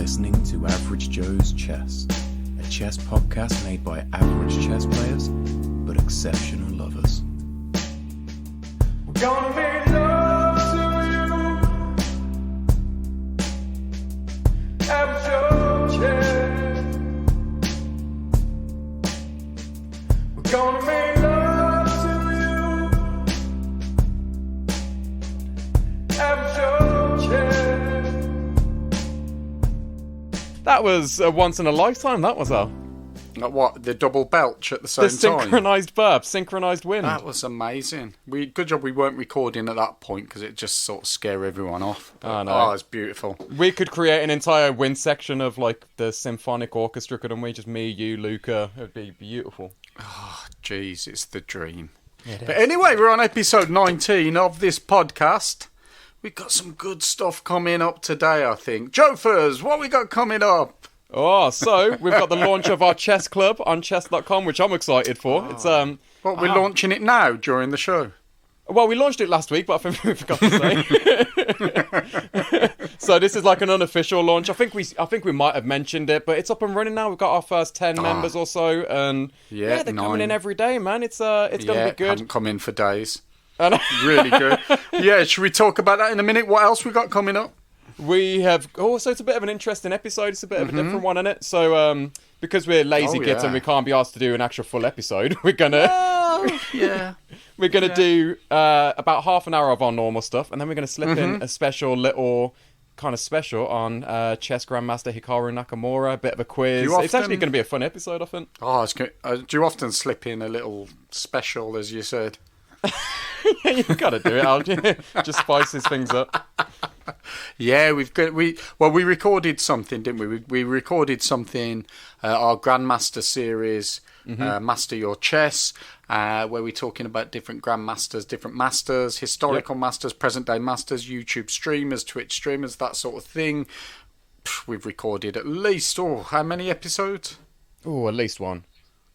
listening to Average Joe's Chess, a chess podcast made by average chess players, but exceptional lovers. We're gonna make love to you. Average Joe's Chess. We're gonna make love to you. Average Joe's Chess. That was a once in a lifetime, that was Al. Like what? The double belch at the same time? The synchronised burp, synchronised wind. That was amazing. Good job we weren't recording at that point because it just sort of scare everyone off. I know. Oh, it's beautiful. We could create an entire wind section of like the symphonic orchestra, couldn't we? Just me, you, Luca. It would be beautiful. Oh, jeez, it's the dream. It But is. anyway, we're on episode 19 of this podcast. We've got some good stuff coming up today, I think. Jofers, what we got coming up? Oh, so we've got the launch of our chess club on chess.com, which I'm excited for. It's Well, we're launching it now during the show. Well, we launched it last week, but I think we forgot to say. So this is like an unofficial launch. I think we might have mentioned it, but it's up and running now. We've got our first 10 members or so, and Yeah, they're 9. coming in every day, man. It's gonna be good. Haven't come in for days. And Really good. Yeah, should we talk about that in a minute? What else we got coming up? we have so it's a bit of an interesting episode. It's a bit of a different one, isn't it? So because we're lazy kids and we can't be asked to do an actual full episode, we're gonna Yeah. we're gonna do about half an hour of our normal stuff, and then we're gonna slip in a special little kind of special on chess grandmaster Hikaru Nakamura, a bit of a quiz. It's actually going to be a fun episode, I think. Oh, do you often slip in a little special, as you said? You got to do it, Al. Just spices things up. Yeah, we recorded something, didn't we? We recorded something, our Grandmaster series, Master Your Chess, where we're talking about different grandmasters, different masters, historical masters, present-day masters, YouTube streamers, Twitch streamers, that sort of thing. We've recorded at least, how many episodes? Oh, at least one.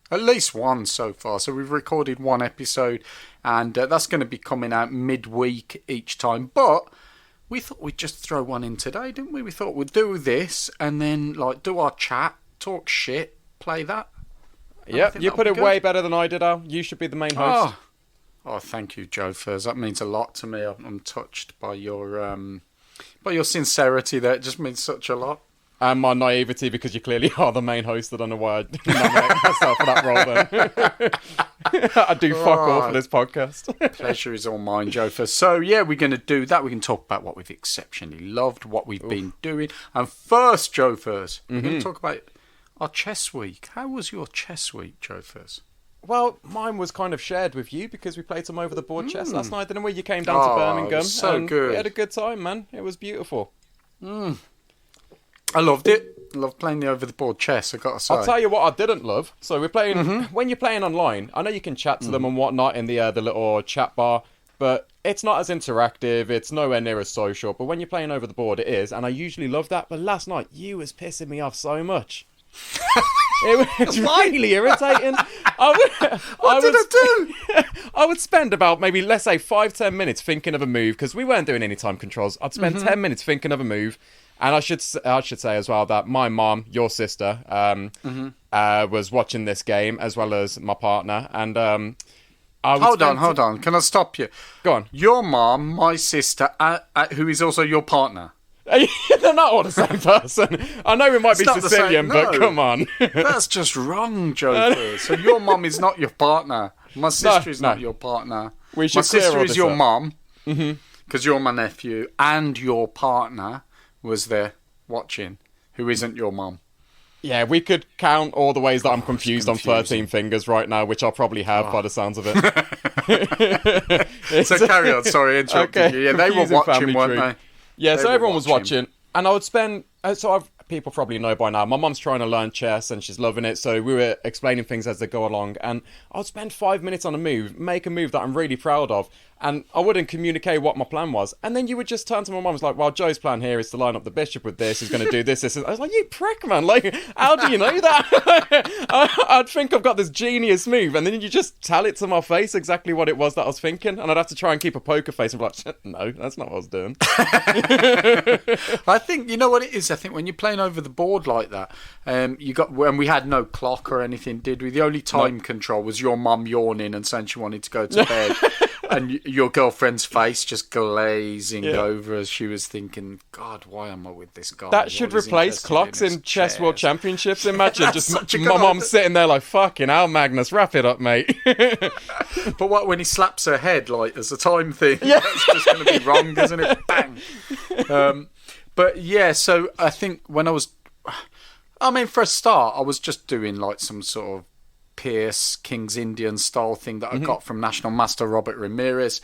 At least one so far. So we've recorded one episode, and that's going to be coming out midweek each time. But we thought we'd just throw one in today, didn't we? We thought we'd do this and then do our chat, talk shit, play that. Yeah, you put it way better than I did, Al. You should be the main host. Oh, thank you, Joe Furs. That means a lot to me. I'm touched by your sincerity there. It just means such a lot. And my naivety, because you clearly are the main host. I don't know why I nominate myself for that role then. I do fuck all for this podcast. Pleasure is all mine, Joe Furs. So, yeah, we're going to do that. We can talk about what we've exceptionally loved, what we've been doing. And first, Joe Furs, we're going to talk about our chess week. How was your chess week, Joe Furs? Well, mine was kind of shared with you because we played some over-the-board chess last night, didn't we? You came down to Birmingham. It was so and good. We had a good time, man. It was beautiful. I loved it. I loved playing the over-the-board chess, I've got to say. I'll tell you what I didn't love. So we're playing... When you're playing online, I know you can chat to them and whatnot in the little chat bar, but it's not as interactive. It's nowhere near as social. But when you're playing over the board, it is. And I usually love that. But last night, you was pissing me off so much. It was really irritating. What did I do? I would spend about maybe, let's say, 5-10 minutes thinking of a move, because we weren't doing any time controls. I'd spend 10 minutes thinking of a move. And I should say as well that my mom, your sister, was watching this game, as well as my partner. And Hold on. Can I stop you? Go on. Your mom, my sister, who is also your partner. They're not all the same person. I know we might be Sicilian, but come on. That's just wrong, Joe. So your mom is not your partner. My sister is not your partner. My sister is your mom, because you're my nephew, and your partner was there watching, who isn't your mom. Yeah, we could count all the ways that I'm confused on 13 fingers right now, which I'll probably have by the sounds of it. So carry on, sorry, interrupting you. Yeah, they were watching, weren't they? Yeah, so everyone was watching, and I would spend... people probably know by now, my mum's trying to learn chess, and she's loving it, so we were explaining things as they go along, and I would spend 5 minutes on a move, make a move that I'm really proud of, and I wouldn't communicate what my plan was, and then you would just turn to my mum and was like, well, Joe's plan here is to line up the bishop with this, he's going to do this. I was like, you prick, man, like, how do you know that? I'd think I've got this genius move, and then you just tell it to my face exactly what it was that I was thinking, and I'd have to try and keep a poker face and be like, no, that's not what I was doing. I think, you know what it is? I think when you're playing over the board like that, you got when we had no clock or anything, did we? The only time control was your mum yawning and saying she wanted to go to bed, and your girlfriend's face just glazing over as she was thinking, "God, why am I with this guy?" That should replace clocks in Chess World Championships. Imagine just my mum sitting there like, "Fucking hell, Magnus, wrap it up, mate." But what when he slaps her head like as a time thing? That's just going to be wrong, isn't it? Bang. But yeah, so I think when for a start, I was just doing like some sort of Pierce King's Indian style thing that I got from National Master Robert Ramirez.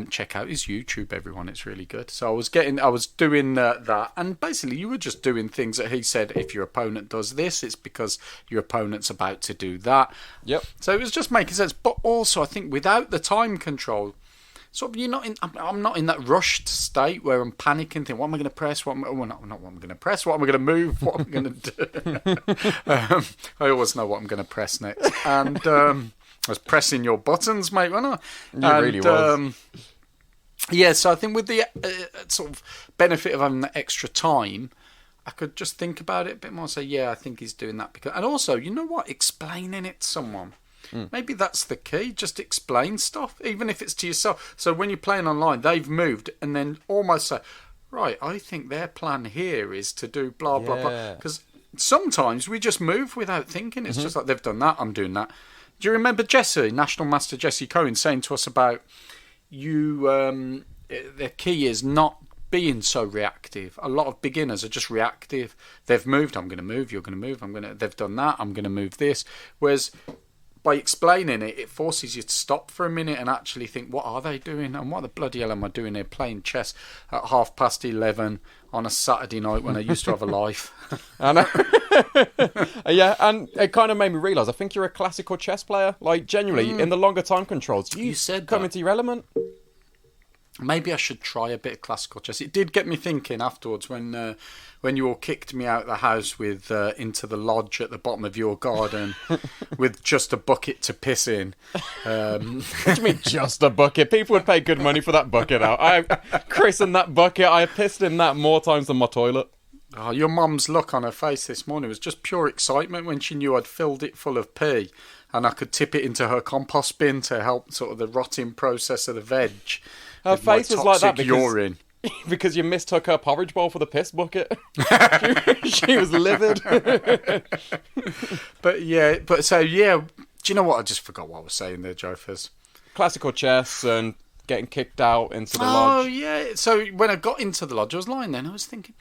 Check out his YouTube, everyone. It's really good. So I was doing that, and basically you were just doing things that he said. If your opponent does this, it's because your opponent's about to do that. Yep. So it was just making sense. But also, I think without the time control, sort of I'm not in that rushed state where I'm panicking, thinking, what am I going to press? Not what I'm going to press. What am I going to move? What am I going to do? I always know what I'm going to press next. And I was pressing your buttons, mate, wasn't I? Really was. Yeah, so I think with the sort of benefit of having that extra time, I could just think about it a bit more and say, yeah, I think he's doing that. And also, you know what? Explaining it to someone. Maybe that's the key. Just explain stuff, even if it's to yourself. So when you're playing online, they've moved and then almost say, right, I think their plan here is to do blah, blah, blah. Because sometimes we just move without thinking. It's just like, they've done that, I'm doing that. Do you remember Jesse, National Master Jesse Cohen, saying to us about the key is not being so reactive. A lot of beginners are just reactive. They've moved, I'm going to move, you're going to move, they've done that, I'm going to move this. Whereas by explaining it, it forces you to stop for a minute and actually think, what are they doing? And what the bloody hell am I doing here playing chess at 11:30 on a Saturday night when I used to have a life? I know. Yeah, and it kind of made me realise, I think you're a classical chess player. Like, genuinely, in the longer time controls, you said come that. into your element. Maybe I should try a bit of classical chess. It did get me thinking afterwards when you all kicked me out of the house with into the lodge at the bottom of your garden with just a bucket to piss in. What do you mean just a bucket? People would pay good money for that bucket out. I christened that bucket. I pissed in that more times than my toilet. Oh, your mum's look on her face this morning was just pure excitement when she knew I'd filled it full of pee and I could tip it into her compost bin to help sort of the rotting process of the veg. Her face was like that urine. Because you mistook her porridge bowl for the piss bucket. She was livid. Do you know what? I just forgot what I was saying there, Jofers. Classical chess and getting kicked out into the lodge. Oh, yeah. So when I got into the lodge, I was lying there and I was thinking,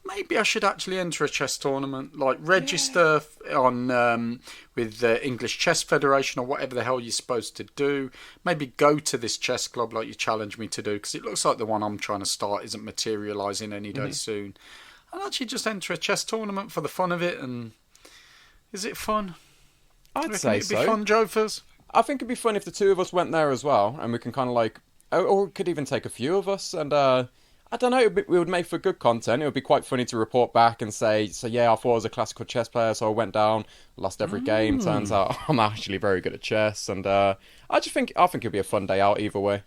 maybe I should actually enter a chess tournament, like register on with the English Chess Federation or whatever the hell you're supposed to do. Maybe go to this chess club like you challenged me to do, because it looks like the one I'm trying to start isn't materialising any day soon. And actually just enter a chess tournament for the fun of it. And is it fun? I'd say it'd be fun, Jofers? I think it'd be fun if the two of us went there as well, and we can kind of like, or we could even take a few of us, and I don't know, it would make for good content. It would be quite funny to report back and say, so yeah, I thought I was a classical chess player, so I went down, lost every game. Turns out I'm actually very good at chess, and I think it'd be a fun day out either way.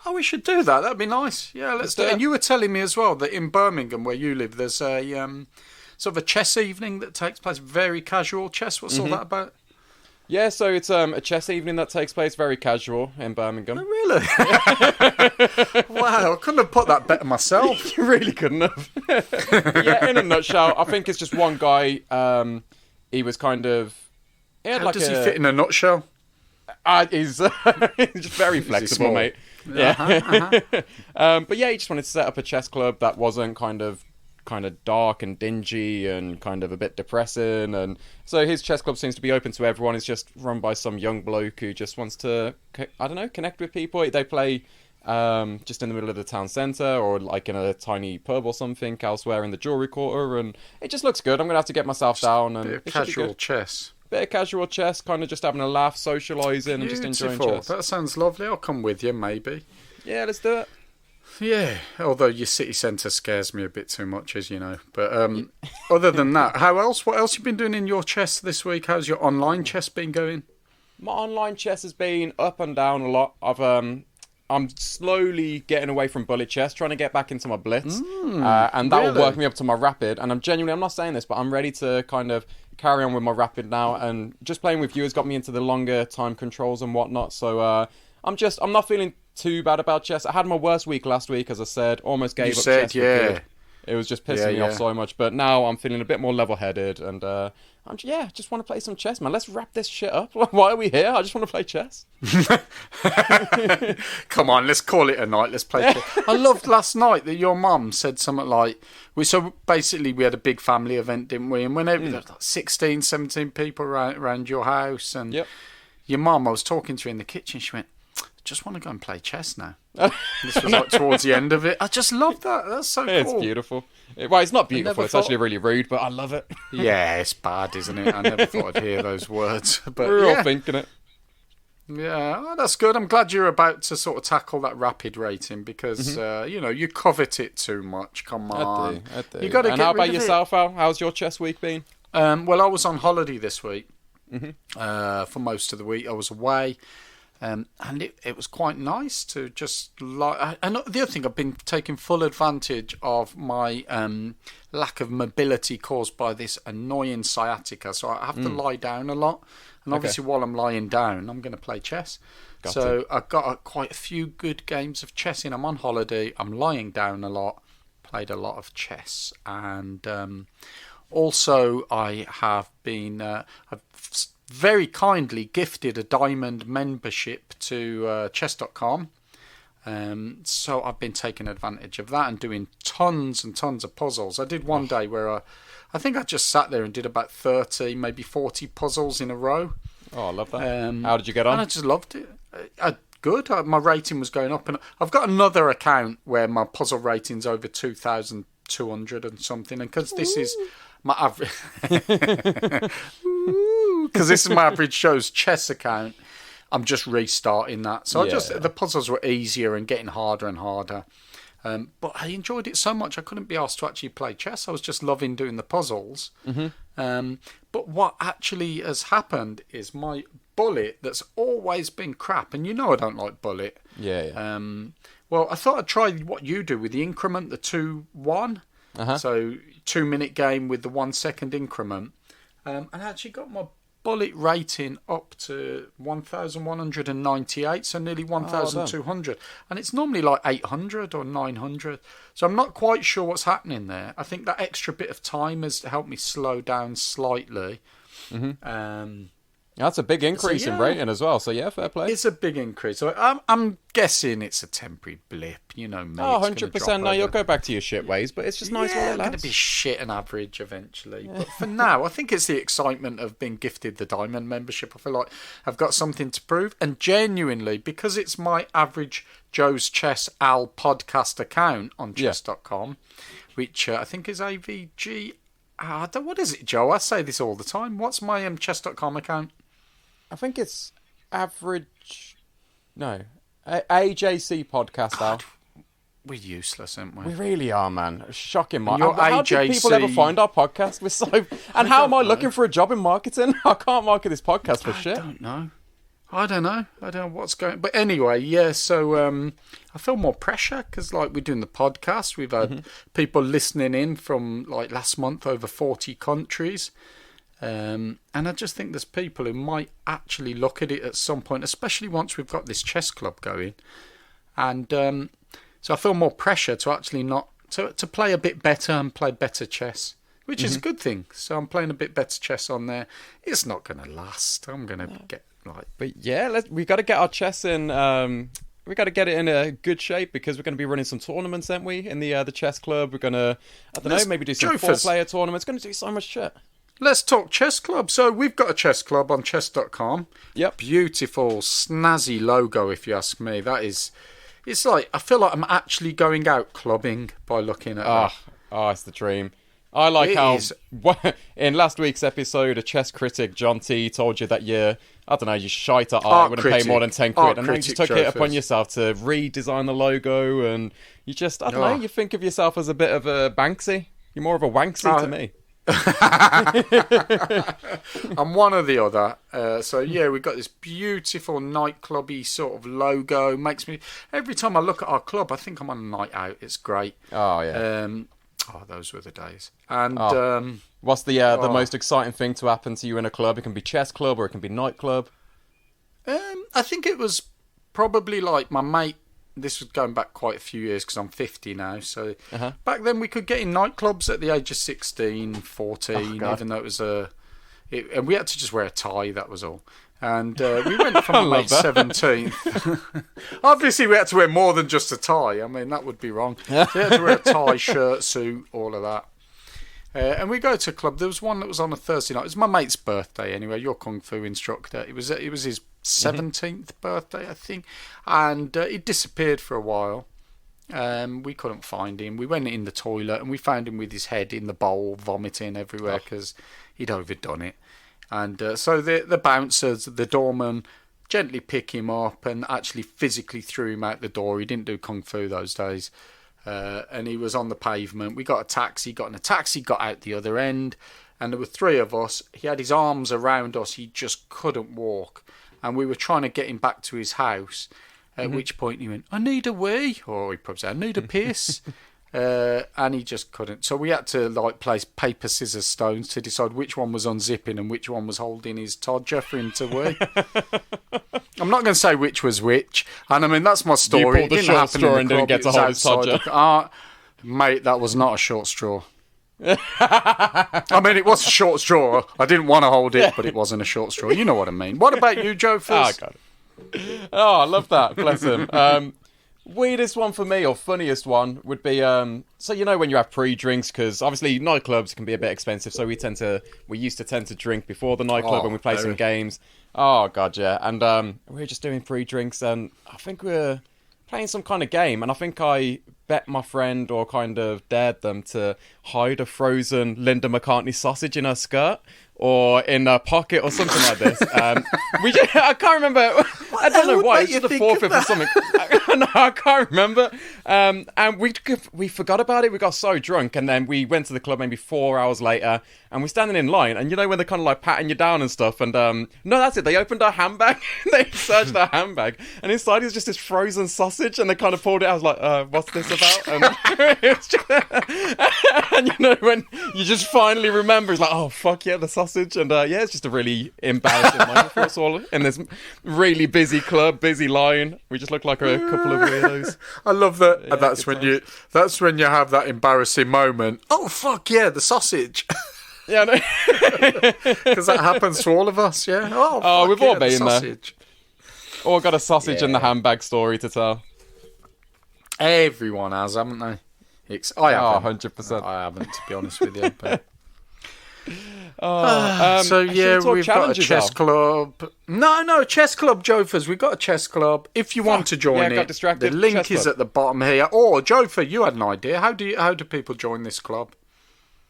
Oh, we should do that. That'd be nice. Yeah, let's do it. And you were telling me as well that in Birmingham, where you live, there's a sort of a chess evening that takes place. Very casual chess. What's all that about? Yeah, so it's a chess evening that takes place very casual in Birmingham. Oh, really? Wow, I couldn't have put that better myself. You really couldn't have. Yeah, in a nutshell, I think it's just one guy. He was kind of. How does he fit in a nutshell? He's just very flexible, mate. Yeah. But yeah, he just wanted to set up a chess club that wasn't kind of dark and dingy and kind of a bit depressing, and so his chess club seems to be open to everyone. It's just run by some young bloke who just wants to, I don't know, connect with people. They play just in the middle of the town centre or like in a tiny pub or something elsewhere in the jewellery quarter, and it just looks good. I'm gonna have to get myself down and bit of casual chess. Bit of casual chess, kind of just having a laugh, socialising, and just enjoying chess. That sounds lovely. I'll come with you, maybe. Yeah, let's do it. Yeah, although your city centre scares me a bit too much, as you know. But other than that, what else you been doing in your chess this week? How's your online chess been going? My online chess has been up and down a lot. I've I'm slowly getting away from bullet chess, trying to get back into my blitz, and that will work me up to my rapid. And I'm not saying this, but I'm ready to kind of carry on with my rapid now. And just playing with you has got me into the longer time controls and whatnot. So I'm not feeling too bad about chess. I had my worst week last week, as I said, almost gave up chess for good. It was just pissing me off so much, but now I'm feeling a bit more level-headed, and just want to play some chess, man. Let's wrap this shit up. Why are we here? I just want to play chess. Come on, let's call it a night. Let's play chess. I loved last night that your mum said something like, so basically we had a big family event, didn't we? And whenever there was like 16, 17 people around your house, and your mum, I was talking to her in the kitchen, she went, just want to go and play chess now. This was like towards the end of it. I just love that. That's so cool. It's beautiful. Well, it's not beautiful. It's actually really rude, but I love it. Yeah, it's bad, isn't it? I never thought I'd hear those words. But we're all thinking it. Yeah, that's good. I'm glad you're about to sort of tackle that rapid rating because, you covet it too much. Come on. I do. You got to get how rid about of yourself, Al? How's your chess week been? Well, I was on holiday this week for most of the week. I was away. And it was quite nice to just and the other thing, I've been taking full advantage of my lack of mobility caused by this annoying sciatica. So I have to lie down a lot, and obviously while I'm lying down, I'm going to play chess. I've got quite a few good games of chess in. I'm on holiday. I'm lying down a lot. Played a lot of chess, and also I have been. I've very kindly gifted a diamond membership to chess.com. So I've been taking advantage of that and doing tons and tons of puzzles. I did one day where I think I just sat there and did about 30, maybe 40 puzzles in a row. Oh, I love that. How did you get on? And I just loved it. Good. My rating was going up. And I've got another account where my puzzle rating's over 2,200 and something. And because this is my average... Because this is my average show's chess account, I'm just restarting that. So the puzzles were easier and getting harder and harder. But I enjoyed it so much I couldn't be asked to actually play chess. I was just loving doing the puzzles. But what actually has happened is my bullet that's always been crap, and you know I don't like bullet. Well, I thought I'd try what you do with the increment, the 2-1. So 2-minute game with the 1 second increment. And I actually got my bullet rating up to 1,198, so nearly 1,200. And it's normally like 800 or 900. So I'm not quite sure what's happening there. I think that extra bit of time has helped me slow down slightly. That's a big increase in rating as well. So yeah, fair play. It's a big increase. So I'm guessing it's a temporary blip. You know me. Oh, 100%. No, you'll go back to your shit ways, but it's just nice while it lasts. It's going to be shit and average eventually. But for now, I think it's the excitement of being gifted the diamond membership. I feel like I've got something to prove. And genuinely, because it's my average Joe's Chess Al podcast account on chess.com, which I think is AVG. What is it, Joe? I say this all the time. What's my chess.com account? I think it's average. No, AJC podcast. Al. We're useless, aren't we? We really are, man. Shocking. How do people ever find our podcast? We're so. And how am I looking for a job in marketing? I can't market this podcast for shit. I don't know what's going. But anyway, yeah. So I feel more pressure because, like, we're doing the podcast. We've had people listening in from like last month over 40 countries. And I just think there's people who might actually look at it at some point, especially once we've got this chess club going. And so I feel more pressure to actually to play a bit better and play better chess, which is a good thing. So I'm playing a bit better chess on there. It's not going to last. I'm going to get like... But yeah, we got to get our chess in... we got to get it in a good shape because we're going to be running some tournaments, aren't we? In the chess club. We're going to, maybe do some 4-player tournaments. Going to do so much shit. Let's talk chess club. So we've got a chess club on chess.com. Yep. Beautiful, snazzy logo, if you ask me. It's like, I feel like I'm actually going out clubbing by looking at that. Oh, it's the dream. I like in last week's episode, a chess critic, John T, told you that you shite at art, wouldn't pay more than 10 quid. And then you just took it upon yourself to redesign the logo. And you just, you think of yourself as a bit of a Banksy. You're more of a Wanksy to me. I'm one or the other. So yeah, we've got this beautiful nightclubby sort of logo. Makes me every time I look at our club, I think I'm on a night out. It's great. Oh yeah. Those were the days. And what's the most exciting thing to happen to you in a club? It can be chess club or it can be nightclub. I think it was probably like my mate. This was going back quite a few years because I'm 50 now. So back then we could get in nightclubs at the age of 16, 14, even though it was and we had to just wear a tie, that was all. And we went from my mate's 17th. Obviously we had to wear more than just a tie. I mean, that would be wrong. So we had to wear a tie, shirt, suit, all of that. And we go to a club. There was one that was on a Thursday night. It was my mate's birthday anyway, your Kung Fu instructor. It was his 17th birthday, I think. And he disappeared for a while. We couldn't find him. We went in the toilet and we found him with his head in the bowl, vomiting everywhere because he'd overdone it. And so the bouncers, the doorman, gently pick him up and actually physically threw him out the door. He didn't do Kung Fu those days. And he was on the pavement. We got a taxi, got in a taxi, got out the other end, and there were three of us. He had his arms around us. He just couldn't walk. And we were trying to get him back to his house, at which point he went, I need a wee, or he probably said, I need a piss. And he just couldn't. So we had to place paper, scissors, stones to decide which one was unzipping and which one was holding his todger for him to wee. I'm not going to say which was which. And I mean, that's my story. You pulled the short straw and didn't get to hold his todger. Mate, that was not a short straw. I mean, it was a short straw. I didn't want to hold it, but it wasn't a short straw. You know what I mean. What about you, Joe? Oh, I love that. Bless him. Weirdest one for me, or funniest one, would be so when you have pre-drinks, because obviously nightclubs can be a bit expensive, so we used to tend to drink before the nightclub and we play some games. Oh god, yeah. And we were just doing pre-drinks, and I think we were playing some kind of game, and I think I bet my friend or kind of dared them to hide a frozen Linda McCartney sausage in her skirt or in a pocket or something like this. I can't remember. I don't know why. It's just the fourth or something. No, I can't remember. And we forgot about it. We got so drunk, and then we went to the club maybe 4 hours later, and we're standing in line, and when they're kind of patting you down and stuff, and no, that's it. They opened our handbag. They searched our handbag, and inside is just this frozen sausage, and they kind of pulled it. I was like, what's this about? And when you just finally remember, it's like, oh fuck yeah, the sausage. And it's just a really embarrassing moment for us all in this really busy club, busy line. We just look like a couple of weirdos. I love that. Yeah, that's when you have that embarrassing moment. Oh fuck yeah, the sausage. Yeah, because that happens to all of us. Yeah. Oh, we've all been there. All got a sausage in the Yeah. handbag story to tell. Everyone has, haven't they? I haven't. 100%. I haven't, to be honest with you. But... So yeah, we've got a chess club. No, chess club, Jofers. We've got a chess club. If you want to join got it, distracted. the link Chess is club. at the bottom here. Or Jofer, you had an idea. How do people join this club?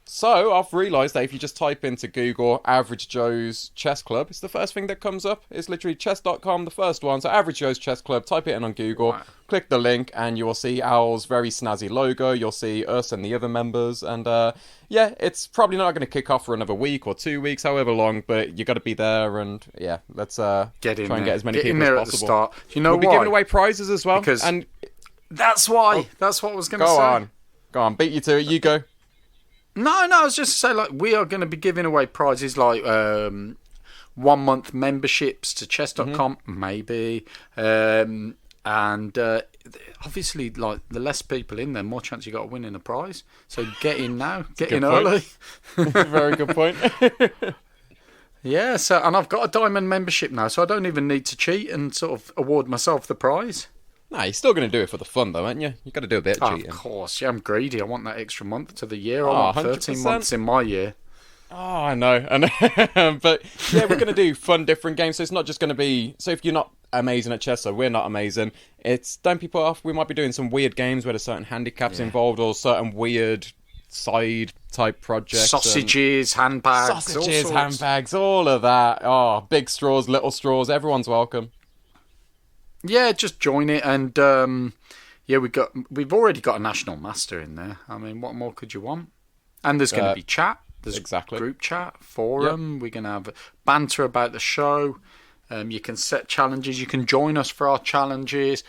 So I've realised that if you just type into Google Average Joe's Chess Club, it's the first thing that comes up. It's literally chess.com, the first one. So Average Joe's Chess Club, type it in on Google, Right. click the link, and you will see Owl's very snazzy logo. You'll see us and the other members. And yeah, it's probably not going to kick off for another week or 2 weeks, however long, but you got to be there. And yeah, let's Get in try and there. get as many Get people in there as at the possible. start. You know We'll be why? giving away prizes as well. Because- and That's why. That's what I was going to go say. on, beat you to it. You go. No, I was just to say, we are going to be giving away prizes like 1 month memberships to chess.com, maybe. And obviously, the less people in there, more chance you got of winning a prize. So get in now. Get in point. early. Very good point. Yeah, and I've got a diamond membership now, so I don't even need to cheat and sort of award myself the prize. Nah, you're still going to do it for the fun, though, aren't you? You got to do a bit of cheating. Of course, yeah, I'm greedy. I want that extra month to the year. Oh, I want 13 100%. months in my year. Oh, I know. But yeah, we're going to do fun, different games. So it's not just going to be. So if you're not amazing at chess, so we're not amazing. Don't be put off. We might be doing some weird games where there's certain handicaps involved or certain weird side type projects. Sausages, handbags, all Sausages, sorts. handbags, all of that. Oh, big straws, little straws. Everyone's welcome. Yeah, just join it, and yeah, we've already got a national master in there. I mean, what more could you want? And there's going to be chat. There's Exactly. group chat, forum. We're going to have banter about the show. You can set challenges. You can join us for our challenges.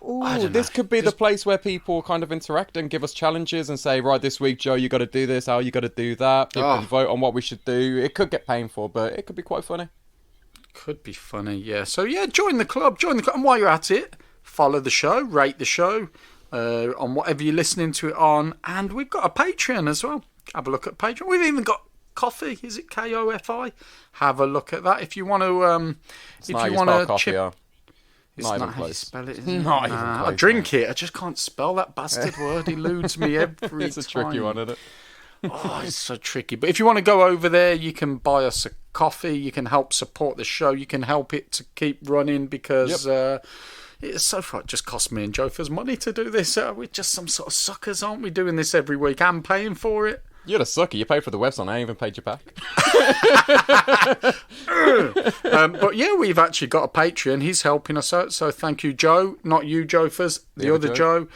Ooh, this could be the place where people kind of interact and give us challenges and say, right, this week, Joe, you got to do this, Al, you got to do that. People can vote on what we should do. It could get painful, but it could be quite funny. Could be funny, yeah. So, yeah, join the club. And while you're at it, follow the show, rate the show on whatever you're listening to it on. And we've got a Patreon as well. Have a look at Patreon. We've even got Coffee. Is it KOFI? Have a look at that. If you want to... It's if you want to chip... It's not how you spell it, is it? Not even close. I drink it. I just can't spell that bastard word. Eludes me every time. It's a tricky one, isn't it? Oh, it's so tricky. But if you want to go over there, you can buy us a coffee. You can help support the show. You can help it to keep running because it's so far. It just cost me and Jofa's money to do this. We're just some sort of suckers, aren't we? Doing this every week and paying for it. You're the sucker. You paid for the website. I ain't even paid you back. But yeah, we've actually got a Patreon. He's helping us out. So thank you, Joe. Not you, Jofers. The other Joe.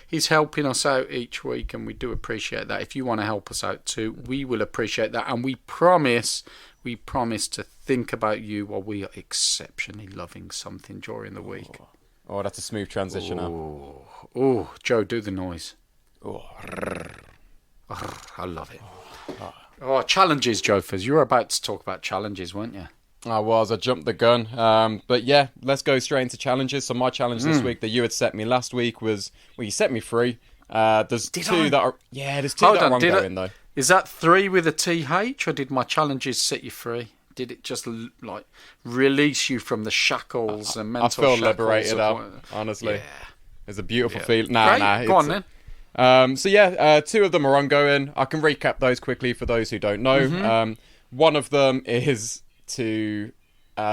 He's helping us out each week, and we do appreciate that. If you want to help us out too, we will appreciate that. And we promise to think about you while we are exceptionally loving something during the week. Oh, that's a smooth transition now. Oh, Joe, do the noise. Oh, I love it. Oh, challenges, Jofers. You were about to talk about challenges, weren't you? I jumped the gun. But yeah, let's go straight into challenges. So my challenge this week that you had set me last week was, well, you set me free. There's two that are ongoing though. Is that 3 with a TH, or did my challenges set you free? Did it just like release you from the shackles and mental shackles? I feel liberated out, honestly. Yeah. It's a beautiful feeling. Nah. Go on then. Two of them are ongoing. I can recap those quickly for those who don't know. One of them is to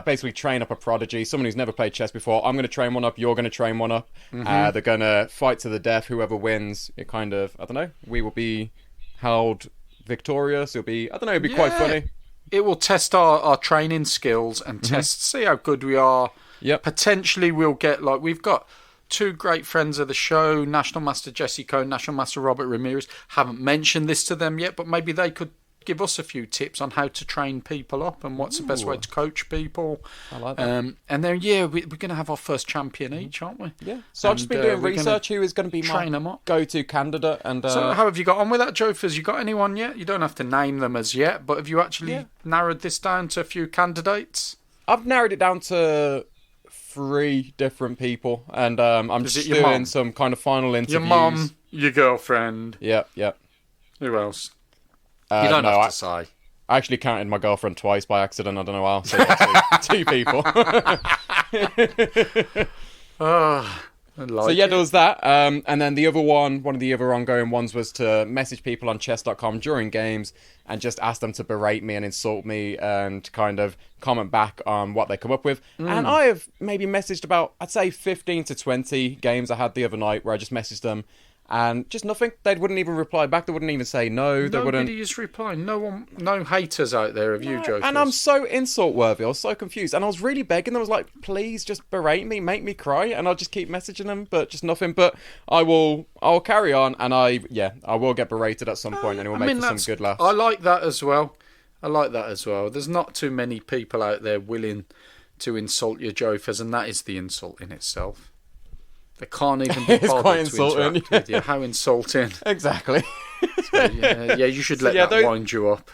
basically train up a prodigy, someone who's never played chess before. I'm going to train one up, you're going to train one up. They're going to fight to the death. Whoever wins, it kind of, I don't know, we will be held victorious. It'll be quite funny. It will test our training skills and see how good we are. Yep. Potentially we'll get, like, we've got 2 great friends of the show, National Master Jesse Cohn, National Master Robert Ramirez. Haven't mentioned this to them yet, but maybe they could give us a few tips on how to train people up and what's the best way to coach people. I like that. And then, we're going to have our first champion each, aren't we? Yeah. So I've just been doing research who is going to be my go-to candidate. And so how have you got on with that, Jofers? You got anyone yet? You don't have to name them as yet, but have you actually narrowed this down to a few candidates? I've narrowed it down to 3 different people, and I'm just doing some kind of final interviews. Your mum, your girlfriend. Yep. Who else? You don't have to say. I actually counted my girlfriend twice by accident. I don't know how. So yeah, 2 people. There was that. And then the other one of the other ongoing ones was to message people on chess.com during games and just ask them to berate me and insult me and kind of comment back on what they come up with. And I have maybe messaged about, I'd say 15 to 20 games I had the other night where I just messaged them. And just nothing. They wouldn't even reply back. They wouldn't even say no. Nobody is replying. No haters out there of you, Joe. And I'm so insult worthy. I was so confused. And I was really begging them. I was like, please just berate me, make me cry. And I'll just keep messaging them, but just nothing. But I'll carry on. And I will get berated at some point, and it will make for some good laughs. I like that as well. There's not too many people out there willing to insult your Jofers, and that is the insult in itself. They can't even be bothered to interact with you. How insulting. Exactly. So, you should let that wind you up.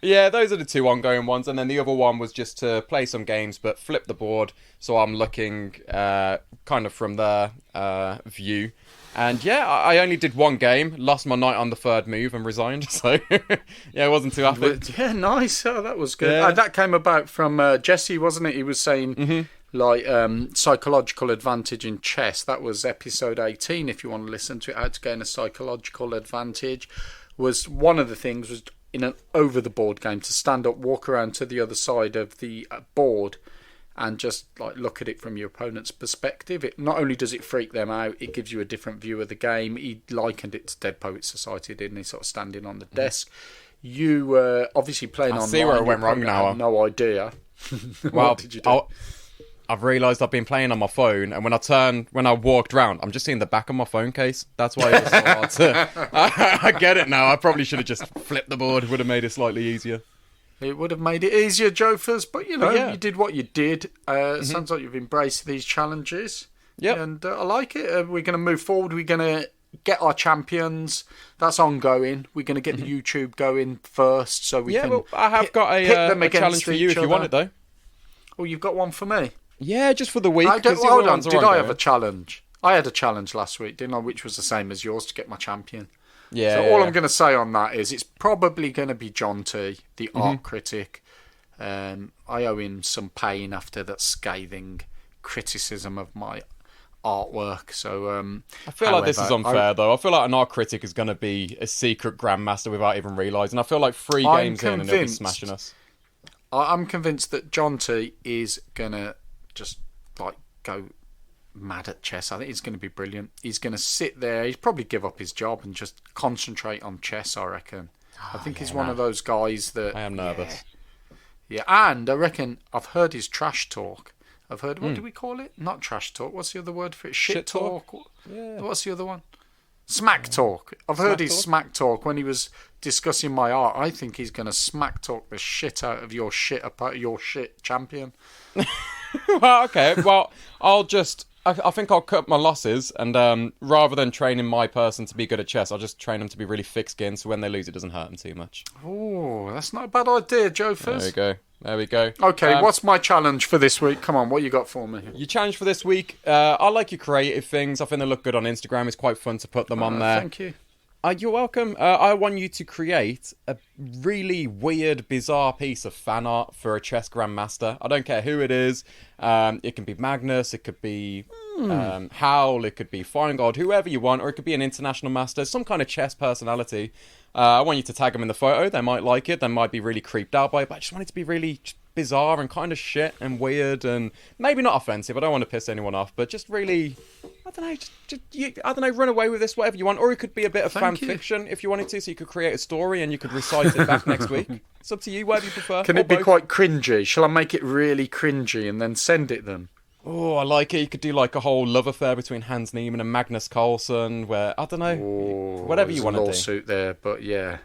Yeah, those are the 2 ongoing ones. And then the other one was just to play some games, but flip the board. So I'm looking kind of from their view. And I only did 1 game, lost my knight on the 3rd move and resigned. So, I wasn't too happy. Yeah, nice. Oh, that was good. Yeah. That came about from Jesse, wasn't it? He was saying... psychological advantage in chess. That was episode 18, if you want to listen to it. How to gain a psychological advantage was one of the things, was in an over the board game to stand up, walk around to the other side of the board and just like look at it from your opponent's perspective. It not only does it freak them out, it gives you a different view of the game. He likened it to Dead Poets Society, didn't he? Sort of standing on the desk. You were obviously playing online. I see where it went wrong now. No idea. Well, what did you do? I've realised I've been playing on my phone, and when I walked round, I'm just seeing the back of my phone case. That's why it was so hard to... I get it now. I probably should have just flipped the board. It would have made it slightly easier. It would have made it easier, Jofers, but you know, yeah. you did what you did. It sounds like you've embraced these challenges. Yep. And I like it. We're going to move forward. We're going to get our champions. That's ongoing. We're going to get the YouTube going first, so we can. Well, I have got a challenge for you if you want it, though. Oh, you've got one for me? Yeah, just for the week. Hold on. Did I have a challenge? I had a challenge last week, didn't I? Which was the same as yours to get my champion. Yeah. So all I'm going to say on that is it's probably going to be John T, the art critic. I owe him some pain after that scathing criticism of my artwork. So I feel like this is unfair, though. I feel like an art critic is going to be a secret grandmaster without even realising. I feel like 3 games in and he'll be smashing us. I'm convinced that John T is going to just like go mad at chess. I think he's going to be brilliant. He's going to sit there. He'd probably give up his job and just concentrate on chess, I reckon. I think he's one of those guys that... I am nervous. Yeah, and I reckon I've heard his trash talk. I've heard... What do we call it? Not trash talk. What's the other word for it? Shit talk? Yeah. What's the other one? Smack talk. I've heard his smack talk when he was discussing my art. I think he's going to smack talk the shit out of your shit champion. Well, okay. Well, I think I'll cut my losses, and rather than training my person to be good at chess, I'll just train them to be really thick-skinned, so when they lose, it doesn't hurt them too much. Oh, that's not a bad idea, Jofers. There we go. Okay, what's my challenge for this week? Come on, what you got for me? Your challenge for this week, I like your creative things. I think they look good on Instagram. It's quite fun to put them on there. Thank you. You're welcome. I want you to create a really weird, bizarre piece of fan art for a chess grandmaster. I don't care who it is. It can be Magnus, it could be Howl, it could be Feingold, whoever you want, or it could be an international master, some kind of chess personality. I want you to tag them in the photo. They might like it. They might be really creeped out by it, but I just want it to be really bizarre and kind of shit and weird and maybe not offensive. I don't want to piss anyone off, but just really... I don't know, run away with this, whatever you want. Or it could be a bit of fan fiction if you wanted to, so you could create a story and you could recite it back next week. It's up to you, whatever you prefer. Can it be quite cringy? Shall I make it really cringy and then send it them? Oh, I like it. You could do like a whole love affair between Hans Niemann and Magnus Carlsen, where, I don't know, whatever you want to do. There's a lawsuit there, but yeah.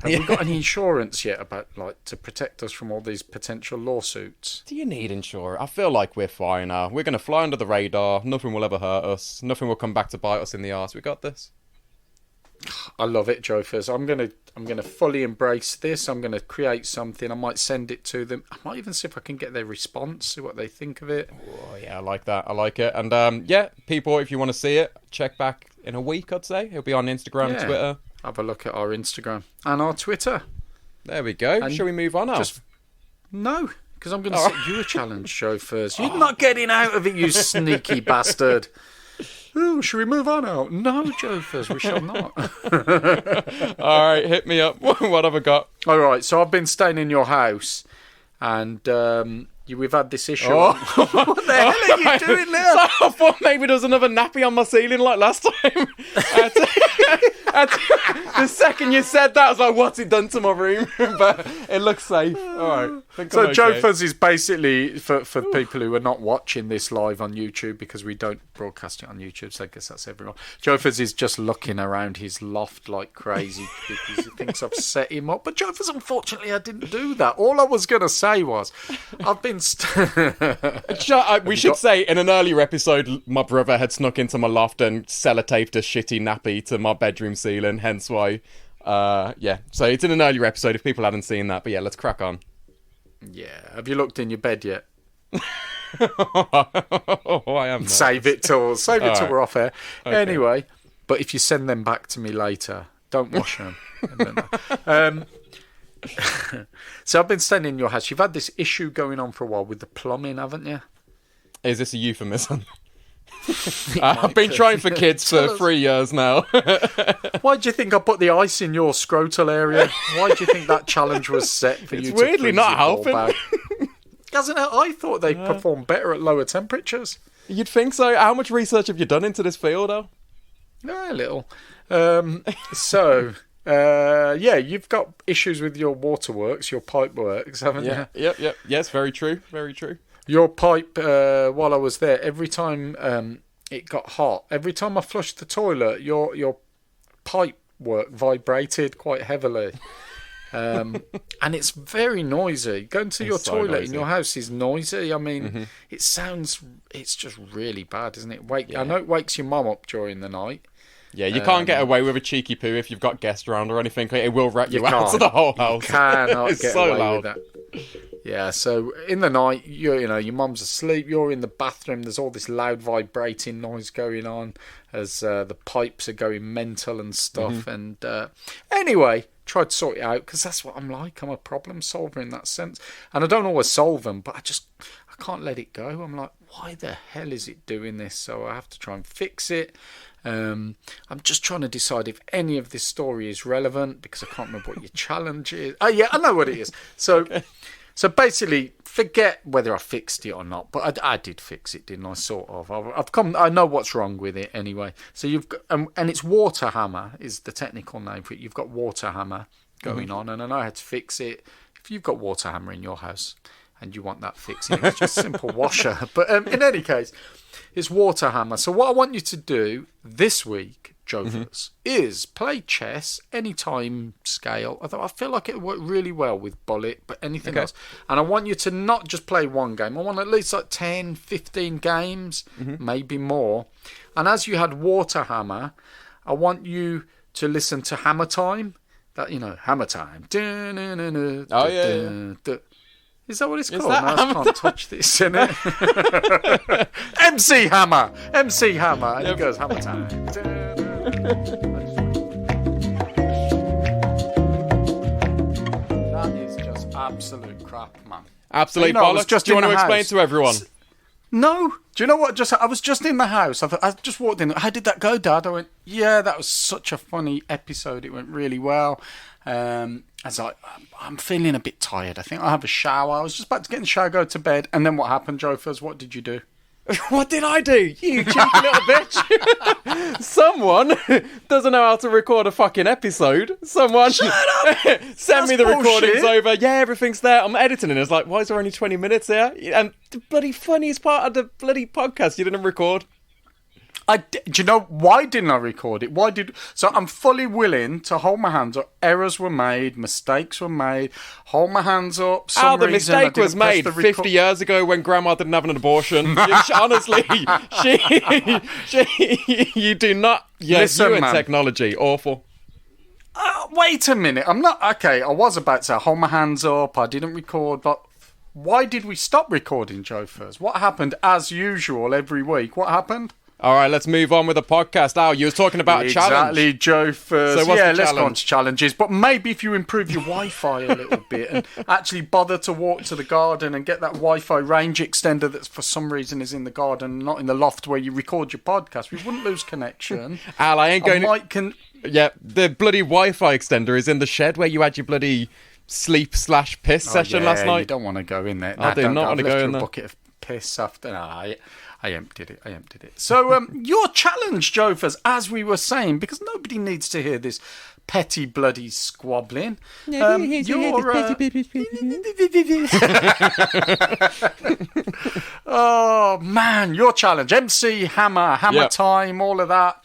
Have we got any insurance yet about, like, to protect us from all these potential lawsuits? Do you need insurance? I feel like we're fine now. We're going to fly under the radar. Nothing will ever hurt us. Nothing will come back to bite us in the arse. We got this. I love it, Jofers. I'm gonna fully embrace this. I'm gonna create something. I might send it to them. I might even see if I can get their response, see what they think of it. Oh yeah, I like that. I like it. And yeah, people, if you want to see it, check back in a week. I'd say it'll be on Instagram, Twitter. Have a look at our Instagram and our Twitter. There we go. And shall we move on now? No, because I'm going to set you a challenge, Jofers. You're not getting out of it, you sneaky bastard. Oh, should we move on now? No, Jofers, we shall not. All right, hit me up. What have I got? All right, so I've been staying in your house, and we've had this issue. Oh. What the hell are you doing there? I thought maybe there was another nappy on my ceiling like last time. The second you said that, I was like, what's he done to my room? But it looks safe. All right. So Jofers is basically, for people who are not watching this live on YouTube, because we don't broadcast it on YouTube, so I guess that's everyone. Jofers is just looking around his loft like crazy because he thinks I've set him up. But Jofers, unfortunately, I didn't do that. All I was going to say was, I've been... we should say, in an earlier episode, my brother had snuck into my loft and sellotaped a shitty nappy to my bedroom ceiling, hence why... yeah, so it's in an earlier episode if people hadn't seen that, but yeah, let's crack on. Yeah, have you looked in your bed yet? Oh, I am. Save it till right. we're off air. Okay. Anyway, but if you send them back to me later, don't wash them. So I've been staying in your house. You've had this issue going on for a while with the plumbing, haven't you? Is this a euphemism? I've been trying for kids for 3 years now. Why do you think I put the ice in your scrotal area? Why do you think that challenge was set for you to It's weirdly freeze not your ball helping. back? Hasn't it? I thought they perform better at lower temperatures. You'd think so. How much research have you done into this field, though? A little. Yeah, you've got issues with your waterworks, your pipe works, haven't you? Yep. Yes, very true. Very true. Your pipe, while I was there, every time it got hot, every time I flushed the toilet, your pipe work vibrated quite heavily. And it's very noisy. Going to your so toilet noisy. in your house is noisy. I mean, it's just really bad, isn't it? I know it wakes your mum up during the night. Yeah, you can't get away with a cheeky poo if you've got guests around or anything. It will wreck you out can't. of the whole house. You cannot It's get so away loud. with that. Yeah, so in the night, your mum's asleep, you're in the bathroom, there's all this loud vibrating noise going on as the pipes are going mental and stuff. And anyway, tried to sort it out because that's what I'm like. I'm a problem solver in that sense. And I don't always solve them, but I can't let it go. I'm like, why the hell is it doing this? So I have to try and fix it. I'm just trying to decide if any of this story is relevant because I can't remember what your challenge is. Oh yeah, I know what it is. So, so basically, forget whether I fixed it or not. But I did fix it, didn't I? Sort of. I know what's wrong with it anyway. So you've got, and it's water hammer is the technical name for it. You've got water hammer going on, and I know how to fix it. If you've got water hammer in your house and you want that fixing, it's just a simple washer. But in any case, it's water hammer. So what I want you to do this week, Jovers, is play chess any time scale. Although I feel like it worked really well with bullet, but anything else. And I want you to not just play one game. I want at least like 10, 15 games, maybe more. And as you had water hammer, I want you to listen to Hammer Time. That, Hammer Time. Oh, yeah. Is that what it's called? that No, I can't touch this, innit? MC Hammer! MC Hammer! And he goes, Hammer Time. That is just absolute crap, man. Absolute I was bollocks. just Do you in want to the explain house. to everyone? No. Do you know what? I was just in the house. I just walked in. How did that go, Dad? I went, yeah, that was such a funny episode. It went really well. I was like, I'm feeling a bit tired. I think I'll have a shower. I was just about to get in the shower, go to bed. And then what happened, Jofers? What did you do? What did I do? You cheeky little bitch. Someone doesn't know how to record a fucking episode. Someone send That's me the bullshit. recordings over. Yeah, everything's there. I'm editing and it's like, why is there only 20 minutes here? And the bloody funniest part of the bloody podcast you didn't record. Do you know why didn't I record it? So I'm fully willing to hold my hands up. Errors were made, mistakes were made. Hold my hands up. The mistake was made 50 years ago when Grandma didn't have an abortion. Honestly, you do not. Yes, Listen, you and man. technology, awful. Wait a minute. I'm not okay. I was about to hold my hands up. I didn't record, but why did we stop recording, Joe? First, what happened? As usual, every week. What happened? All right, let's move on with the podcast. Al, you were talking about a challenge. Exactly, Joe. First, So what's yeah, the let's go on challenge? to challenges. But maybe if you improve your Wi-Fi a little bit and actually bother to walk to the garden and get that Wi-Fi range extender that for some reason is in the garden, not in the loft where you record your podcast, we wouldn't lose connection. Al, I ain't going to. Yeah, the bloody Wi-Fi extender is in the shed where you had your bloody sleep/piss session last night. You don't want to go in there. I do not want to go in a there. bucket of piss after. No, I emptied it. So, your challenge, Jofers, as we were saying, because nobody needs to hear this petty bloody squabbling. Oh man, your challenge, MC Hammer Yep. Time, all of that.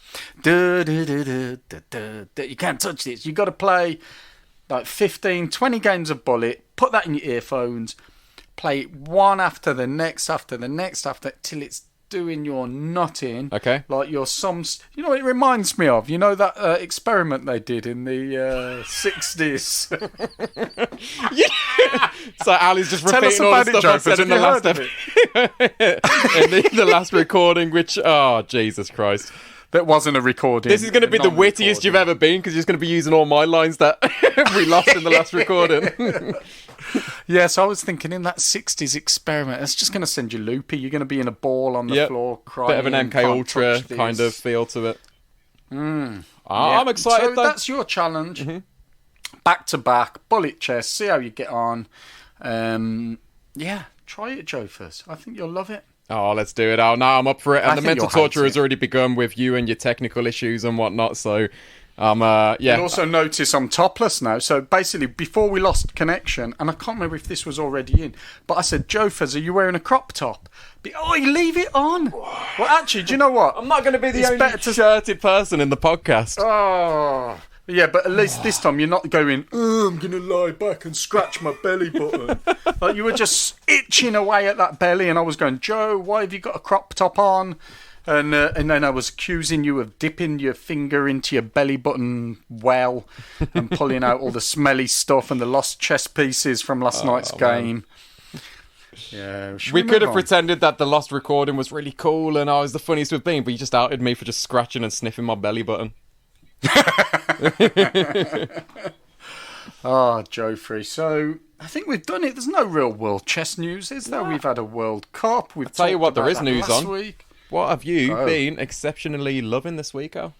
You can't touch this. You got to play like 15, 20 games of Bullet. Put that in your earphones. Play it one after the next, till it's doing your nut in. Okay. Like your You know what it reminds me of? You know that experiment they did in the 60s? So Ali's just Tell us repeating all about the it, stuff I Joseph. said in the Have last you heard episode. In the last recording, which, oh, Jesus Christ. That wasn't a recording. This is going to be the wittiest non-recording. you've ever been, because you're just going to be using all my lines that we lost in the last recording. Yes, I was thinking in that 60s experiment, it's just going to send you loopy. You're going to be in a ball on the Yep. floor crying. Bit of an MK can't Ultra touch this. kind of feel to it. Yeah. I'm excited, So though. that's your challenge. Back to back, bullet chess, see how you get on. Yeah, try it, Joe, first. I think you'll love it. Oh, let's do it, Al. Now I'm up for it. I And the think mental you'll hate torture has it. already begun with you and your technical issues and whatnot. So Yeah. You'll also notice I'm topless now. So basically, before we lost connection, and I can't remember if this was already in, but I said, Joe Fez, are you wearing a crop top? Oh, you leave it on. Well, actually, do you know what? I'm not going to be the only shirted person in the podcast. Oh, yeah, but at least this time you're not going, oh, I'm going to lie back and scratch my belly button. Like, you were just itching away at that belly, and I was going, Joe, why have you got a crop top on? And then I was accusing you of dipping your finger into your belly button well and pulling out all the smelly stuff and the lost chess pieces from last night's game. Yeah, we could have pretended that the lost recording was really cool and I was the funniest we've been, but you just outed me for just scratching and sniffing my belly button. Oh, Joffrey. So I think we've done it. There's no real world chess news, is there? We've had a World Cup. I'll tell you what, there is news last on. Week. What have you been exceptionally loving this week, Al?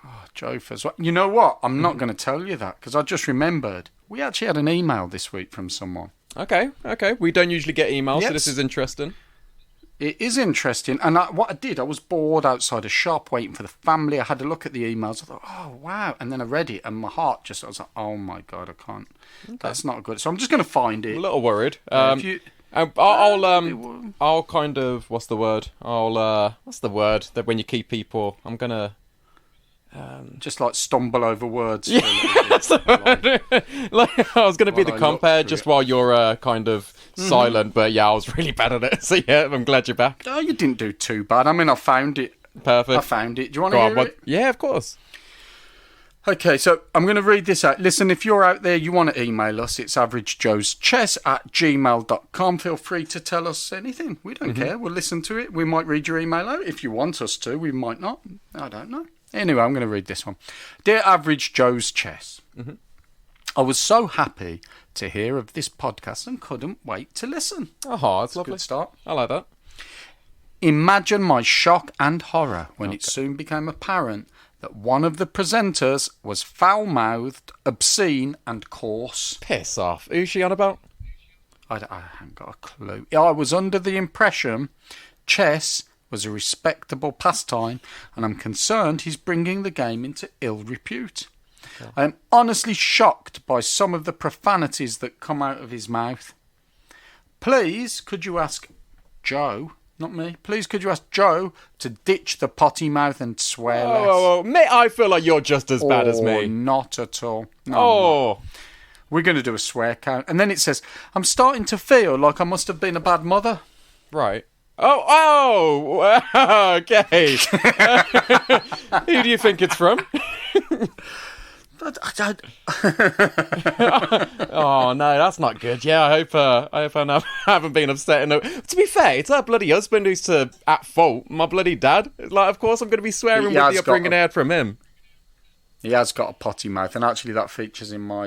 Oh, Joffrey. You know what? I'm not going to tell you that because I just remembered we actually had an email this week from someone. Okay. We don't usually get emails, so this is interesting. It is interesting. And what I did, I was bored outside a shop waiting for the family. I had a look at the emails. I thought, oh, wow. And then I read it, and my heart I was like, oh, my God, I can't. Okay. That's not good. So I'm just going to find it. A little worried. I'll kind of, what's the word? What's the word that when you keep people, I'm going to... just like stumble over words. Yeah, like, I was going to be the compare just while you're kind of silent, but yeah, I was really bad at it. So yeah, I'm glad you're back. Oh, you didn't do too bad. I mean, I found it. Perfect. I found it. Do you want to hear it? Yeah, of course. Okay, so I'm going to read this out. Listen, if you're out there, you want to email us, it's averagejoeschess@gmail.com. Feel free to tell us anything. We don't care. We'll listen to it. We might read your email out if you want us to. We might not. I don't know. Anyway, I'm going to read this one. Dear Average Joe's Chess, I was so happy to hear of this podcast and couldn't wait to listen. Oh, that's lovely. Good start. I like that. Imagine my shock and horror when it soon became apparent that one of the presenters was foul-mouthed, obscene and coarse. Piss off. Who's she on about? I haven't got a clue. I was under the impression chess was a respectable pastime, and I'm concerned he's bringing the game into ill repute. Okay. I am honestly shocked by some of the profanities that come out of his mouth. Please, could you ask Joe, not me, please could you ask Joe to ditch the potty mouth and swear less? Oh, mate, I feel like you're just as bad as me. Not at all. No, we're going to do a swear count. And then it says, I'm starting to feel like I must have been a bad mother. Right. Oh, okay. Who do you think it's from? Oh no, that's not good. Yeah, I hope I haven't been upset. To be fair, it's our bloody husband who's at fault. My bloody dad. Like, of course, I'm going to be swearing with the upbringing I had from him. He has got a potty mouth, and actually, that features in my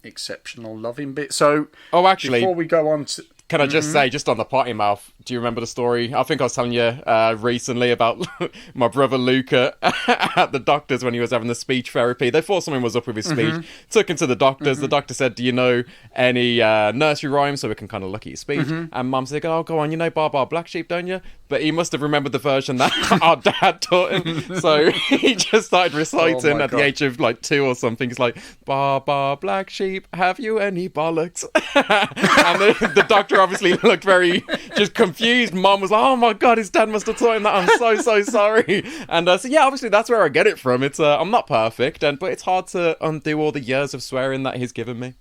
exceptional loving bit. So, actually, before we go on to. Can I just say, just on the potty mouth, do you remember the story? I think I was telling you recently about my brother Luca at the doctor's when he was having the speech therapy. They thought something was up with his speech. Took him to the doctor's. The doctor said, do you know any nursery rhymes so we can kind of look at your speech? And Mum said, oh, go on, you know Bar Bar Black Sheep, don't you? But he must have remembered the version that our dad taught him. So he just started reciting at the age of like 2 or something. He's like, Bar Bar Black Sheep, have you any bollocks? And the doctor obviously looked very just confused. Mum was like, oh my God, his dad must have taught him that. I'm so sorry. And so yeah, obviously that's where I get it from. It's I'm not perfect, but it's hard to undo all the years of swearing that he's given me.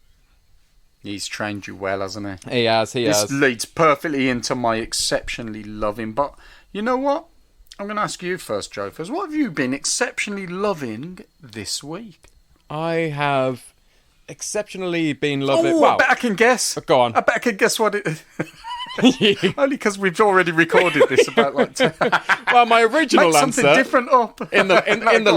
He's trained you well, hasn't he? He has. This leads perfectly into my exceptionally loving. But you know what? I'm going to ask you first, Joe. First, what have you been exceptionally loving this week? I have exceptionally been loving. I bet I can guess. Go on. I bet I can guess what it is. Only because we've already recorded this about like. Well, my original Make answer. Something different up in the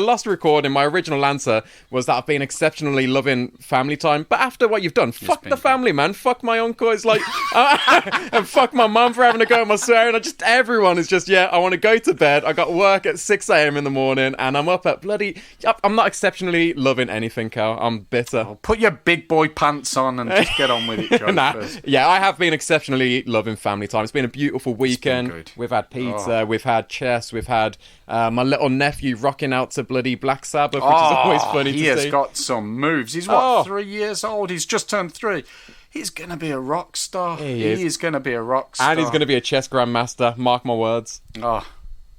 last recording, my original answer was that I've been exceptionally loving family time. But after what you've done, fuck the family, man. Fuck my uncle. It's like, and fuck my mum for having to go at my swearing. Everyone is just, I want to go to bed. I got work at 6 a.m. in the morning, and I'm up at bloody. I'm not exceptionally loving anything, Cal. I'm bitter. Put your big boy pants on and just get on with it, Joe. Nah. Cheers. Yeah, I have been exceptionally loving family time. It's been a beautiful weekend. good. We've had pizza, we've had chess, we've had my little nephew rocking out to bloody Black Sabbath, which is always funny to see. He has got some moves. He's 3 years old? He's just turned 3. He's going to be a rock star. He is going to be a rock star. And he's going to be a chess grandmaster, mark my words. Oh,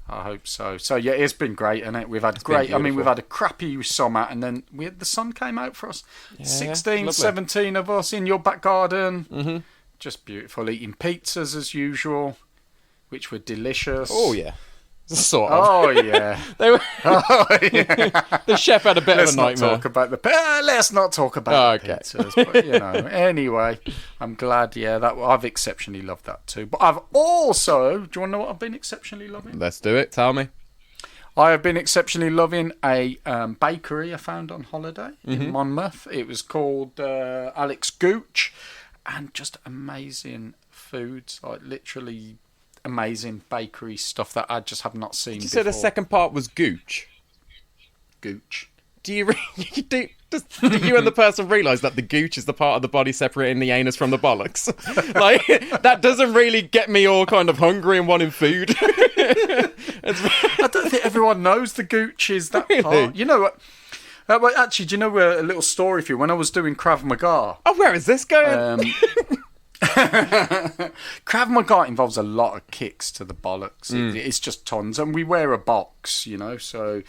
I hope so. So, yeah, it's been great, isn't it? We've had we've had a crappy summer, and then the sun came out for us. Yeah, 16, lovely. 17 of us in your back garden. Mm-hmm. Just beautiful. Eating pizzas as usual, which were delicious. Oh, yeah. Sort of. Oh, yeah. The chef had a bit of a nightmare. Let's not talk about the pizzas. But, anyway, I'm glad, that I've exceptionally loved that too. But I've also, do you want to know what I've been exceptionally loving? Let's do it. Tell me. I have been exceptionally loving a bakery I found on holiday in Monmouth. It was called Alex Gooch, and just amazing foods, like literally amazing bakery stuff that I just have not seen before. You said the second part was Gooch. Gooch. Do you do you and the person realise that the gooch is the part of the body separating the anus from the bollocks? Like, that doesn't really get me all kind of hungry and wanting food. I don't think everyone knows the gooch is that part. You know what? Well, actually, do you know a little story for you? When I was doing Krav Maga... Oh, where is this going? Krav Maga involves a lot of kicks to the bollocks. It's just tons. And we wear a box, so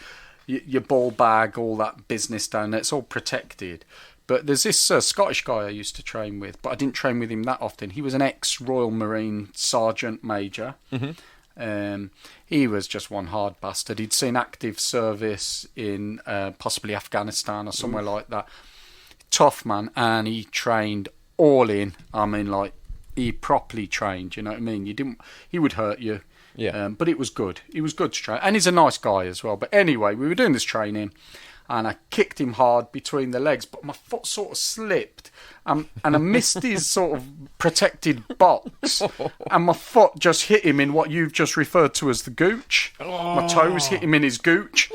your ball bag, all that business down there, it's all protected. But there's this Scottish guy I used to train with, but I didn't train with him that often. He was an ex-Royal Marine Sergeant Major. He was just one hard bastard. He'd seen active service in possibly Afghanistan or somewhere like that. Tough man, and he trained all in. I mean, like, he properly trained, you know what I mean? He would hurt you. Yeah. But it was good. He was good to train. And he's a nice guy as well. But anyway, we were doing this training, and I kicked him hard between the legs, but my foot sort of slipped, and I missed his sort of protected box, and my foot just hit him in what you've just referred to as the gooch. My toes hit him in his gooch.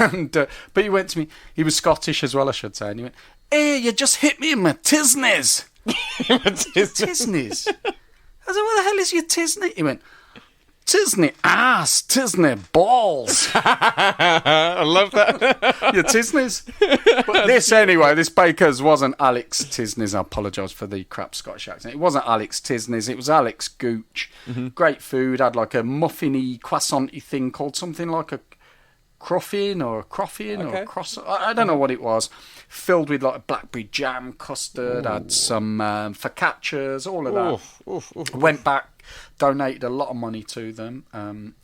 And but he went to me, he was Scottish as well, I should say, and he went, "Hey, you just hit me in my tisnies." Tisnies? I said, "What the hell is your tisney?" He went, "Tisney ass, tisney balls." I love that. Your tisneys. But this baker's wasn't Alex Tisneys. I apologise for the crap Scottish accent. It wasn't Alex Tisneys. It was Alex Gooch. Great food. Had like a muffiny, croissant-y thing called something like a cruffin or a croffian or a croissant. I don't know what it was. Filled with like blackberry jam, custard. Had some focaccias, all of that. Went back. Donated a lot of money to them.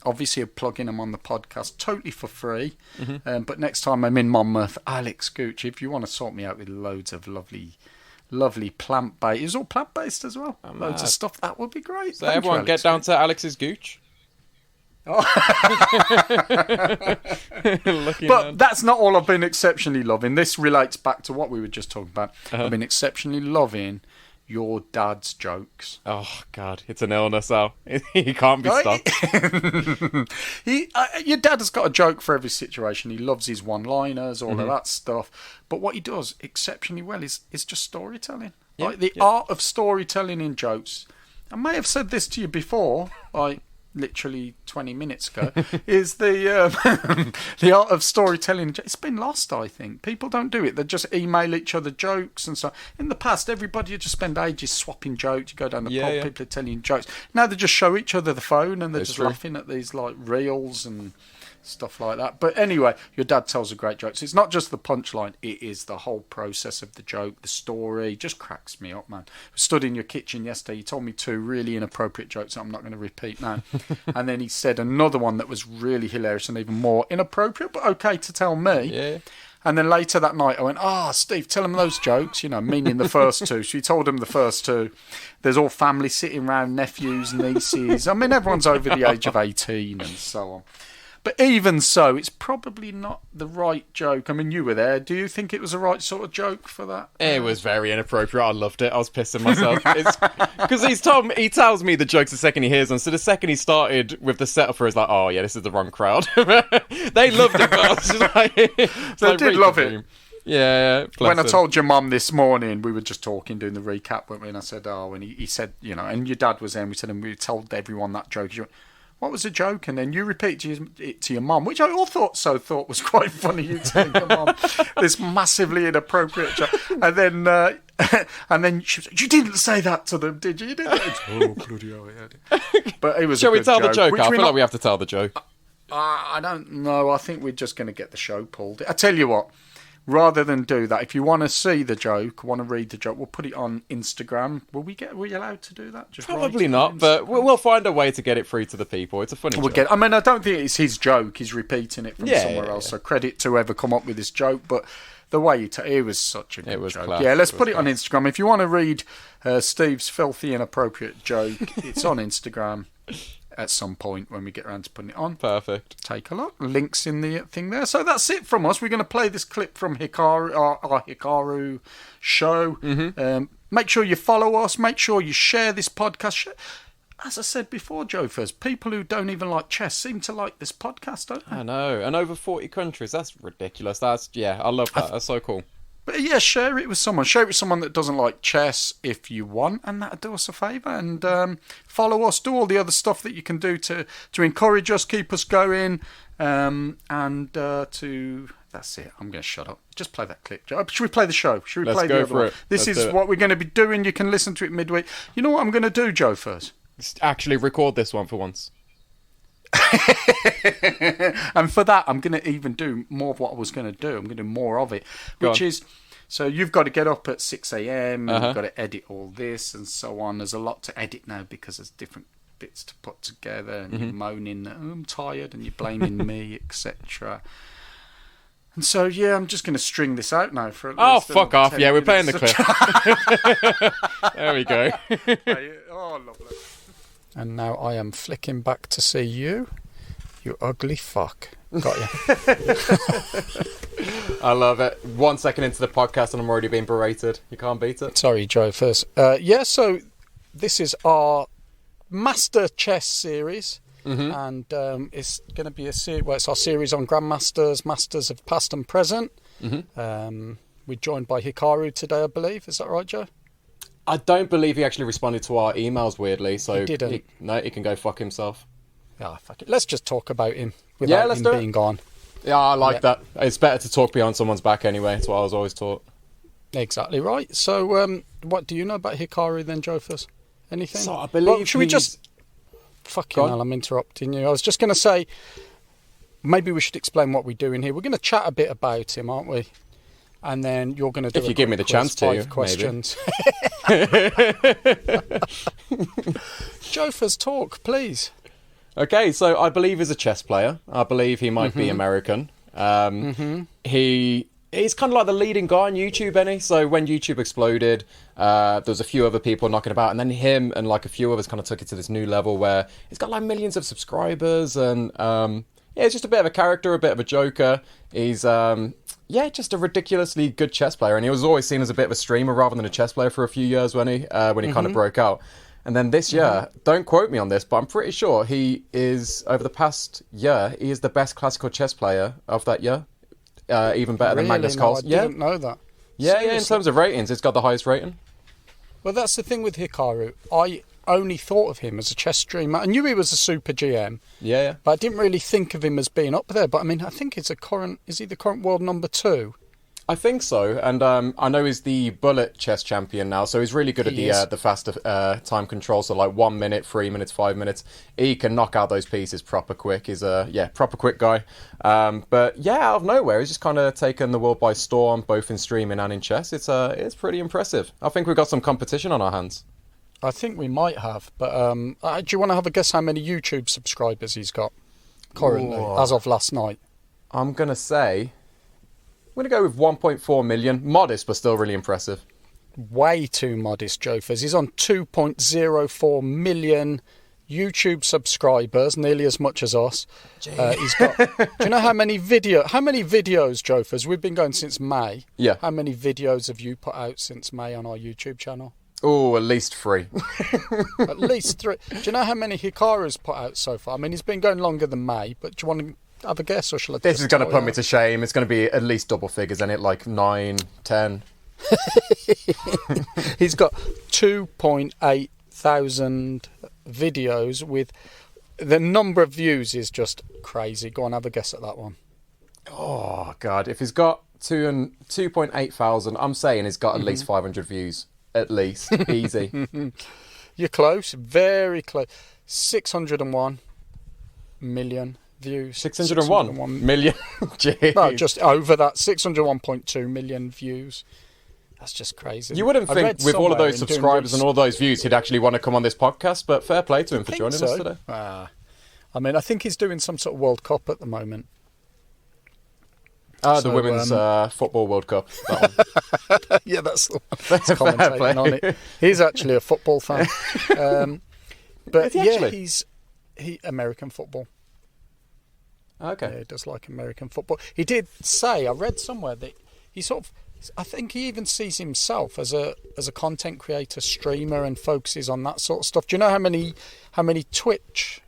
Obviously, I'm plugging them on the podcast totally for free. But next time I'm in Monmouth, Alex Gooch, if you want to sort me out with loads of lovely plant-based... It was all plant-based as well. Loads of stuff. That would be great. So everyone get down to Alex's Gooch. But that's not all I've been exceptionally loving. This relates back to what we were just talking about. I've been exceptionally loving your dad's jokes. Oh, God. It's an illness, Al. He can't be stopped. Your dad has got a joke for every situation. He loves his one-liners, all of that stuff. But what he does exceptionally well is just storytelling. Yeah, like the art of storytelling in jokes. I may have said this to you before, like literally 20 minutes ago, is the art of storytelling. It's been lost, I think. People don't do it. They just email each other jokes and so. In the past, everybody would just spend ages swapping jokes. You go down the pub, people are telling you jokes. Now they just show each other the phone and they're just laughing at these like reels and stuff like that. But anyway, your dad tells a great joke. So it's not just the punchline, it is the whole process of the joke, the story. It just cracks me up, man. I stood in your kitchen yesterday, you told me 2 really inappropriate jokes that I'm not going to repeat now. And then he said another one that was really hilarious and even more inappropriate, but okay to tell me. Yeah. And then later that night I went, Steve, tell him those jokes, meaning the first 2. So he told him the first 2. There's all family sitting around, nephews, nieces. I mean, everyone's over the age of 18 and so on. But even so, it's probably not the right joke. I mean, you were there. Do you think it was the right sort of joke for that? It was very inappropriate. I loved it. I was pissing myself. Because he tells me the jokes the second he hears them. So the second he started with the setup for it, it's like, oh, yeah, this is the wrong crowd. They loved it, but I was just like... They did love it. Yeah, when I told your mum this morning, we were just talking, doing the recap, weren't we? And I said, and he said, and your dad was there, and we said, and we told everyone that joke. He went, what was the joke? And then you repeated it to your mum, which I thought was quite funny. You telling your mum this massively inappropriate joke, and then she was like, "You didn't say that to them, did you? You didn't." Oh, bloody hell, yeah. But it was. Shall we tell the joke? I feel like like we have to tell the joke. I don't know. I think we're just going to get the show pulled. I tell you what. Rather than do that, if you want to see the joke, want to read the joke, we'll put it on Instagram. Were we allowed to do that? Just Probably not, but we'll find a way to get it free to the people. It's a funny joke. I don't think it's his joke. He's repeating it from somewhere else. So credit to whoever come up with this joke. But the way it was such a good joke. Class. Yeah, let's put it on Instagram. If you want to read Steve's filthy, inappropriate joke, it's on Instagram. At some point when we get around to putting it on. Perfect. Take a look. Links in the thing there. So that's it from us. We're going to play this clip from Hikaru, our Hikaru show. Mm-hmm. Make sure you follow us. Make sure you share this podcast. As I said before, Jofers, people who don't even like chess seem to like this podcast, don't they? I know. And over 40 countries. That's ridiculous. I love that. That's so cool. But yeah, share it with someone. Share it with someone that doesn't like chess if you want, and that'll do us a favour. And follow us. Do all the other stuff that you can do to encourage us, keep us going, and to... That's it. I'm going to shut up. Just play that clip. Should we play the show? Should we play the other one? This is what we're going to be doing. You can listen to it midweek. You know what I'm going to do, Joe, first? Just actually record this one for once. And for that, I'm going to even do more of what I was going to do. I'm going to do more of it, which is, so you've got to get up at 6 a.m. and you've got to edit all this and so on. There's a lot to edit now because there's different bits to put together, and you're moaning that I'm tired and you're blaming me, etc. And so, yeah, I'm just going to string this out now for at least fuck off. Yeah, we're playing the clip. There we go. Oh, lovely. And now I am flicking back to see you. You ugly fuck. Got you. I love it. 1 second into the podcast and I'm already being berated. You can't beat it. Sorry, Joe, first. So this is our Master Chess series. Mm-hmm. And it's going to be a series. Well, it's our series on Grandmasters, Masters of Past and Present. Mm-hmm. We're joined by Hikaru today, I believe. Is that right, Joe? I don't believe he actually responded to our emails, weirdly. So he didn't. He can go fuck himself. Yeah, fuck it. Let's just talk about him without him being gone. Yeah, I like that. It's better to talk behind someone's back anyway. That's what I was always taught. Exactly right. So, what do you know about Hikaru then, Jofus? Anything? So I believe should we just... Fucking hell, I'm interrupting you. I was just going to say, maybe we should explain what we're doing here. We're going to chat a bit about him, aren't we? And then you're going to do if you give me the chance to, 5 questions. Jofus, talk, please. Okay, so I believe he's a chess player. I believe he might be American. He's kind of like the leading guy on YouTube, Benny. So when YouTube exploded, there was a few other people knocking about, and then him and like a few others kind of took it to this new level where he's got like millions of subscribers, and he's just a bit of a character, a bit of a joker. He's just a ridiculously good chess player, and he was always seen as a bit of a streamer rather than a chess player for a few years when he kind of broke out. And then this year, don't quote me on this, but I'm pretty sure he is, over the past year, he is the best classical chess player of that year. Even better than Magnus Carlsen. I didn't know that. Yeah, in terms of ratings, it's got the highest rating. Well, that's the thing with Hikaru. I only thought of him as a chess streamer. I knew he was a super GM. Yeah. But I didn't really think of him as being up there. But I mean, I think is he the current world number 2? I think so, and I know he's the bullet chess champion now, so he's really good at the faster time control, so like 1 minute, 3 minutes, 5 minutes. He can knock out those pieces proper quick. He's a proper quick guy. But yeah, out of nowhere, he's just kind of taken the world by storm, both in streaming and in chess. It's pretty impressive. I think we've got some competition on our hands. I think we might have, but do you want to have a guess how many YouTube subscribers he's got currently, as of last night? I'm going to say... I'm going to go with 1.4 million. Modest, but still really impressive. Way too modest, Jofers. He's on 2.04 million YouTube subscribers, nearly as much as us. He's got. Do you know how many videos, Jofers? We've been going since May. Yeah. How many videos have you put out since May on our YouTube channel? Oh, at least 3. At least 3. Do you know how many Hikaru's put out so far? I mean, he's been going longer than May, but do you want to... have a guess, or shall I? This is going to put me to shame. It's going to be at least double figures, isn't it? Like 9, 10. He's got 2.8 thousand videos with the number of views is just crazy. Go on, have a guess at that one. Oh God! If he's got 2.8 thousand, I'm saying he's got at least 500 views. At least, easy. You're close, very close. 601 million views. 601 million. Jeez. No, just over that. 601.2 million views. That's just crazy. You wouldn't think with all of those subscribers and all those views he'd actually want to come on this podcast, but fair play to him for joining us today. I mean, I think he's doing some sort of World Cup at the moment. The Women's Football World Cup. That one. Yeah, that's the one. That's commentating on it. He's actually a football fan. But yeah, he's American football. Okay. Yeah, he does like American football. He did say, I read somewhere that he sort of, I think he even sees himself as a content creator, streamer, and focuses on that sort of stuff. Do you know how many Twitch?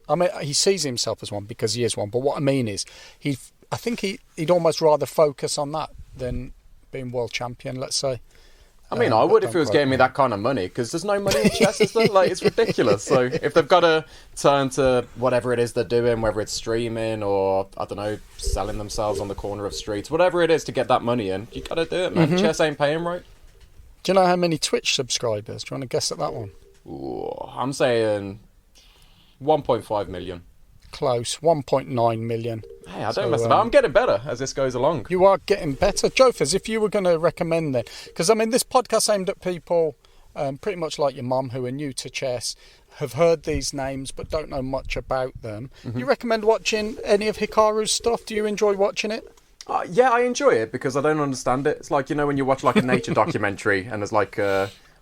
I mean, he sees himself as one because he is one. But what I mean is, I think he'd almost rather focus on that than being world champion. Let's say. I mean, I would if he was getting me that kind of money, because there's no money in chess, is there? Like, it's ridiculous. So if they've got to turn to whatever it is they're doing, whether it's streaming or, I don't know, selling themselves on the corner of streets, whatever it is to get that money in, you got to do it, man. Chess ain't paying right. Do you know how many Twitch subscribers? Do you want to guess at that one? Ooh, I'm saying 1.5 million. Close, 1.9 million. Hey, I don't mess about. I'm getting better as this goes along. You are getting better. Jofers, if you were going to recommend then, because I mean, this podcast's aimed at people pretty much like your mum who are new to chess, have heard these names but don't know much about them. You recommend watching any of Hikaru's stuff? Do you enjoy watching it? Yeah, I enjoy it because I don't understand it. It's like, you know, when you watch like a nature documentary and there's like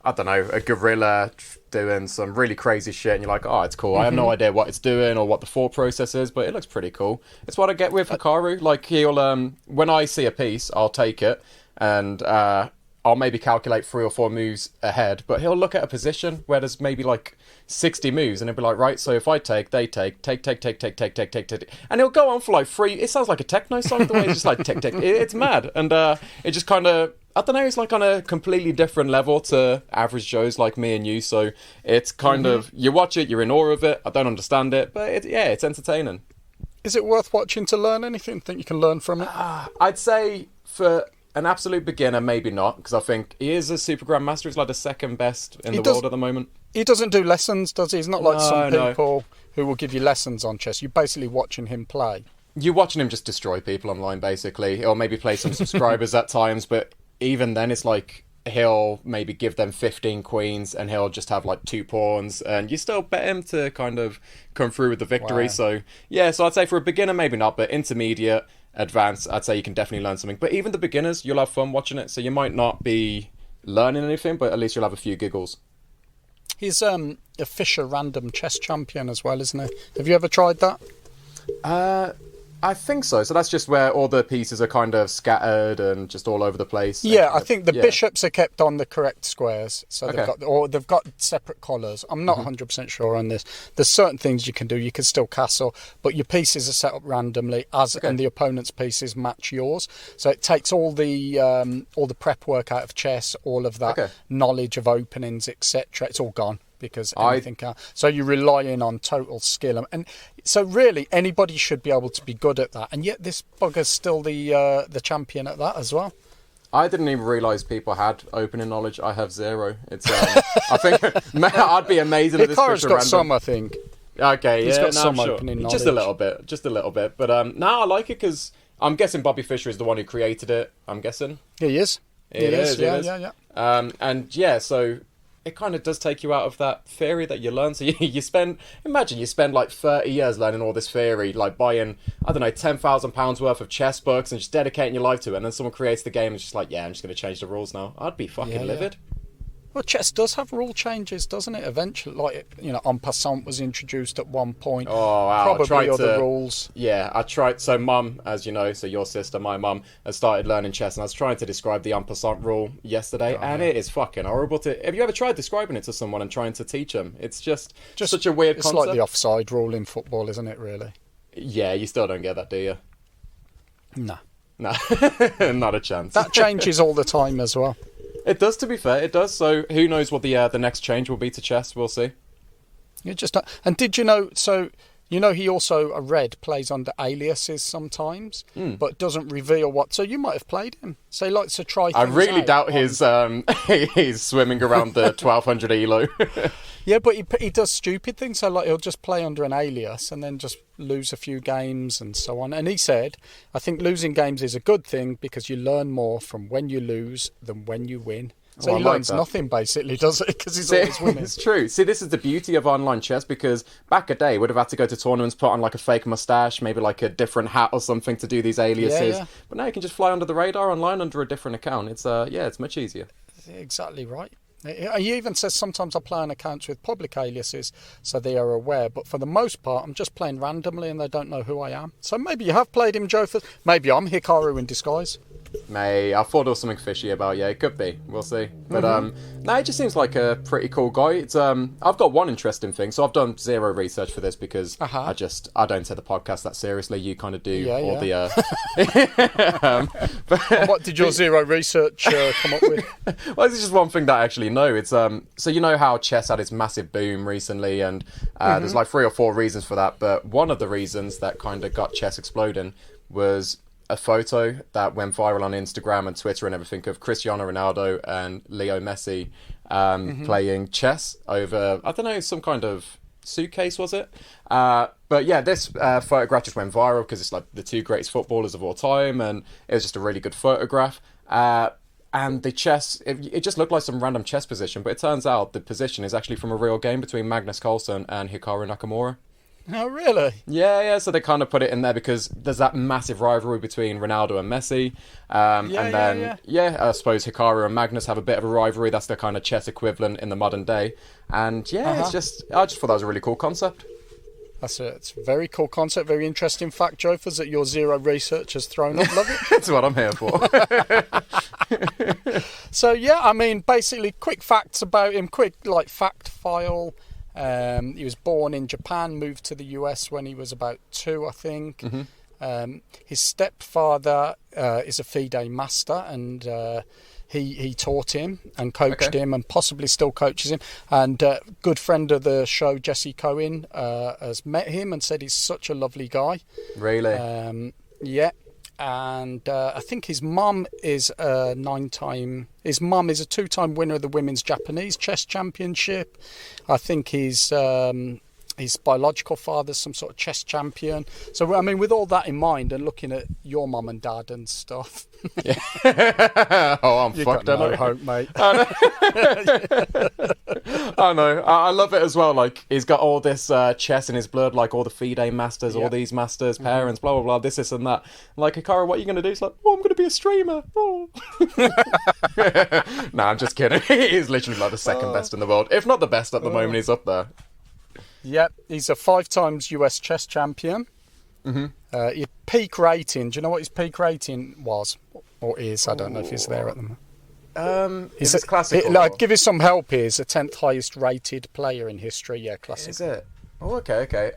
I don't know, a gorilla doing some really crazy shit and you're like, oh, it's cool. I have no idea what it's doing or what the thought process is, but it looks pretty cool. It's what I get with Hikaru. Like, he'll, when I see a piece, I'll take it and I'll maybe calculate 3 or 4 moves ahead, but he'll look at a position where there's maybe like 60 moves and he'll be like, right, so if I take, they take, and he'll go on for like 3, it sounds like a techno song, the way it's just like tick. It's mad. And it just kind of, I don't know, it's like on a completely different level to average Joes like me and you, so it's kind of, you watch it, you're in awe of it, I don't understand it, but it's entertaining. Is it worth watching to learn anything? Think you can learn from it? I'd say for an absolute beginner, maybe not, because I think he is a super grandmaster. He's like the second best in the world at the moment. He doesn't do lessons, does he? He's not like some people who will give you lessons on chess. You're basically watching him play. You're watching him just destroy people online, basically, or maybe play some subscribers at times, but even then it's like he'll maybe give them 15 queens and he'll just have like 2 pawns and you still bet him to kind of come through with the victory. Wow. So yeah, so I'd say for a beginner maybe not, but intermediate, advanced, I'd say you can definitely learn something. But even the beginners, you'll have fun watching it, so you might not be learning anything, but at least you'll have a few giggles. He's a Fischer random chess champion as well, isn't he? Have you ever tried that? I think so. So that's just where all the pieces are kind of scattered and just all over the place. Yeah, I think the bishops are kept on the correct squares, so they've got separate collars. I'm not 100% sure on this. There's certain things you can do. You can still castle, but your pieces are set up randomly and the opponent's pieces match yours. So it takes all the prep work out of chess, all of that knowledge of openings, etc. It's all gone. Because anything can. So you're relying on total skill, and so really anybody should be able to be good at that. And yet this bugger's still the champion at that as well. I didn't even realise people had opening knowledge. I have 0. It's I think I'd be amazing at this. Hikaru's got some, I think. Okay, he's got some opening knowledge. Just a little bit. But no, I like it because I'm guessing Bobby Fischer is the one who created it. I'm guessing he is. He is. Yeah. And yeah, so. It kind of does take you out of that theory that you learn. So you spend like 30 years learning all this theory, like buying, I don't know, £10,000 worth of chess books and just dedicating your life to it. And then someone creates the game and it's just like, yeah, I'm just going to change the rules now. I'd be fucking livid. Well, chess does have rule changes, doesn't it? Eventually, like, you know, en passant was introduced at one point. Oh, wow. Probably other rules. Yeah, I tried. So mum, as you know, so your sister, my mum, has started learning chess, and I was trying to describe the en passant rule yesterday, it is fucking horrible to... Have you ever tried describing it to someone and trying to teach them? It's just such a weird concept. It's like the offside rule in football, isn't it, really? Yeah, you still don't get that, do you? No. No, not a chance. That changes all the time as well. It does, to be fair, it does. So who knows what the next change will be to chess? We'll see. You just don't. And did you know? So you know he also a red plays under aliases sometimes, but doesn't reveal what. So you might have played him. So he likes to try. I things really out doubt on- he's swimming around the 1200 elo. Yeah, but he does stupid things. So like he'll just play under an alias and then just lose a few games and so on. And he said, I think losing games is a good thing because you learn more from when you lose than when you win. So Oh, he I like learns that. nothing basically, does it? Because he's See, always winning. it's true. See, this is the beauty of online chess, because back a day would have had to go to tournaments, put on like a fake mustache, maybe like a different hat or something to do these aliases. Yeah. But now you can just fly under the radar online under a different account. It's it's much easier. Exactly right. He even says sometimes I play on accounts with public aliases so they are aware, but for the most part I'm just playing randomly and they don't know who I am. So maybe you have played him, Joe. Maybe I'm Hikaru in disguise. May I thought there was something fishy about you. It could be. We'll see. But no, it just seems like a pretty cool guy. It's I've got one interesting thing. So I've done zero research for this because I don't take the podcast that seriously. You kind of do the. And what did your zero research come up with? Well, this is just one thing that I actually know. It's so you know how chess had its massive boom recently, and there's like 3 or 4 reasons for that. But one of the reasons that kind of got chess exploding was a photo that went viral on Instagram and Twitter and everything of Cristiano Ronaldo and Leo Messi playing chess over, I don't know, some kind of suitcase, was it? But yeah, this photograph just went viral because it's like the 2 greatest footballers of all time, and it was just a really good photograph. And the chess, it just looked like some random chess position, but it turns out the position is actually from a real game between Magnus Carlsen and Hikaru Nakamura. Oh, really? Yeah, so they kind of put it in there because there's that massive rivalry between Ronaldo and Messi. I suppose Hikaru and Magnus have a bit of a rivalry. That's the kind of chess equivalent in the modern day. And it's just, I just thought that was a really cool concept. It's a very cool concept, very interesting fact, Jofers, that your zero research has thrown up. Love it. That's what I'm here for. So, yeah, I mean, basically, quick facts about him, fact file. He was born in Japan, moved to the US when he was about 2, I think. His stepfather is a FIDE master, and he taught him and coached him and possibly still coaches him. And a good friend of the show, Jesse Cohen, has met him and said he's such a lovely guy. Really? Yeah. And I think his mum is a 2-time winner of the Women's Japanese Chess Championship. I think his biological father's some sort of chess champion. So, I mean, with all that in mind and looking at your mum and dad and stuff... I'm you fucked, got no I hope, mate. I know. I love it as well. Like, he's got all this chess in his blood, like all the FIDE masters, all these masters, parents, blah, blah, blah, this and that. Like, Hikaru, what are you going to do? He's like, I'm going to be a streamer. Oh. Nah, I'm just kidding. He's literally like the second best in the world. If not the best at the moment, he's up there. Yep, he's a 5 times US chess champion. His peak rating, do you know what his peak rating was? Or is? I don't know if he's there at the moment. Is it classical? Give you some help here. He's the 10th highest rated player in history. Yeah, classic. Is it? Oh, okay.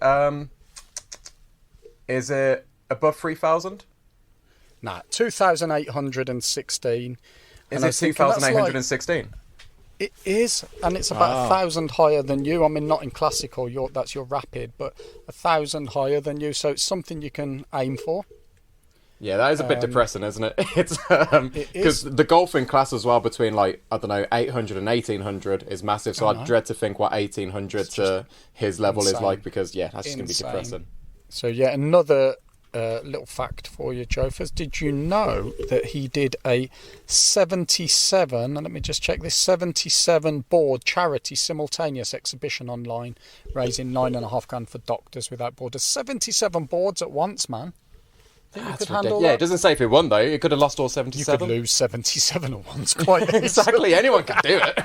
Is it above 3,000? Nah, 2,816. Is it 2,816? It is, and it's about 1,000 higher than you. I mean, not in classical, that's your rapid, but 1,000 higher than you. So it's something you can aim for. Yeah, that is a bit depressing, isn't it? It's because the golfing class as well between 800 and 1,800 is massive. So I dread to think what 1,800 to his level is like, because that's just going to be depressing. So another little fact for you, Jofers. Did you know that he did a 77, and let me just check this, 77 board charity simultaneous exhibition online, raising $9,500 for Doctors Without Borders. 77 boards at once, man. Think you could handle that? Yeah, it doesn't say if he won, though. He could have lost all You 77. could lose 77 at once quite easily. Exactly, anyone can do it.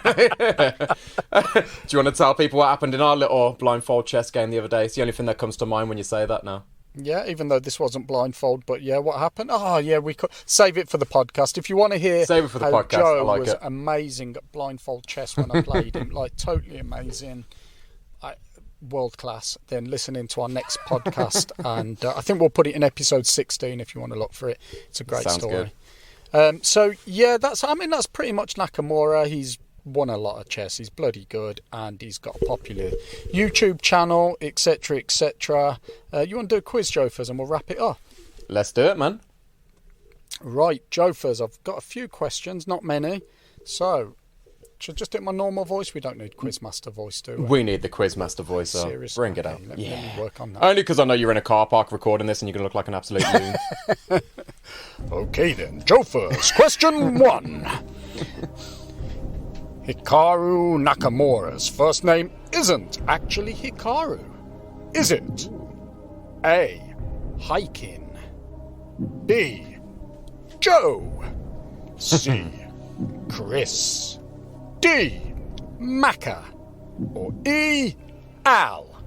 Do you want to tell people what happened in our little blindfold chess game the other day? It's the only thing that comes to mind when you say that now. Yeah, even though this wasn't blindfold, but yeah, what happened? Oh, yeah, we could save it for the podcast. If you want to hear Save it for the how podcast, Joe I like was it. amazing at blindfold chess when I played him, totally amazing. world class, then listen into our next podcast. And I think we'll put it in episode 16 if you want to look for it. It's a great Sounds story. good. So yeah, that's pretty much Nakamura. He's won a lot of chess. He's bloody good, and he's got a popular YouTube channel, etc., etc. You want to do a quiz, Jofers, and we'll wrap it up. Let's do it, man. Right, Jofers, I've got a few questions, not many. So, should I just do it in my normal voice? We don't need Quizmaster voice, do we? We need the Quizmaster voice, so Seriously? bring it Okay, out. let me work on that. Only because I know you're in a car park recording this and you're going to look like an absolute loon. Okay then, Jofers, question 1. Hikaru Nakamura's first name isn't actually Hikaru. Is it A. Hikin, B. Joe, C. Chris, D. Macca, or E. Al?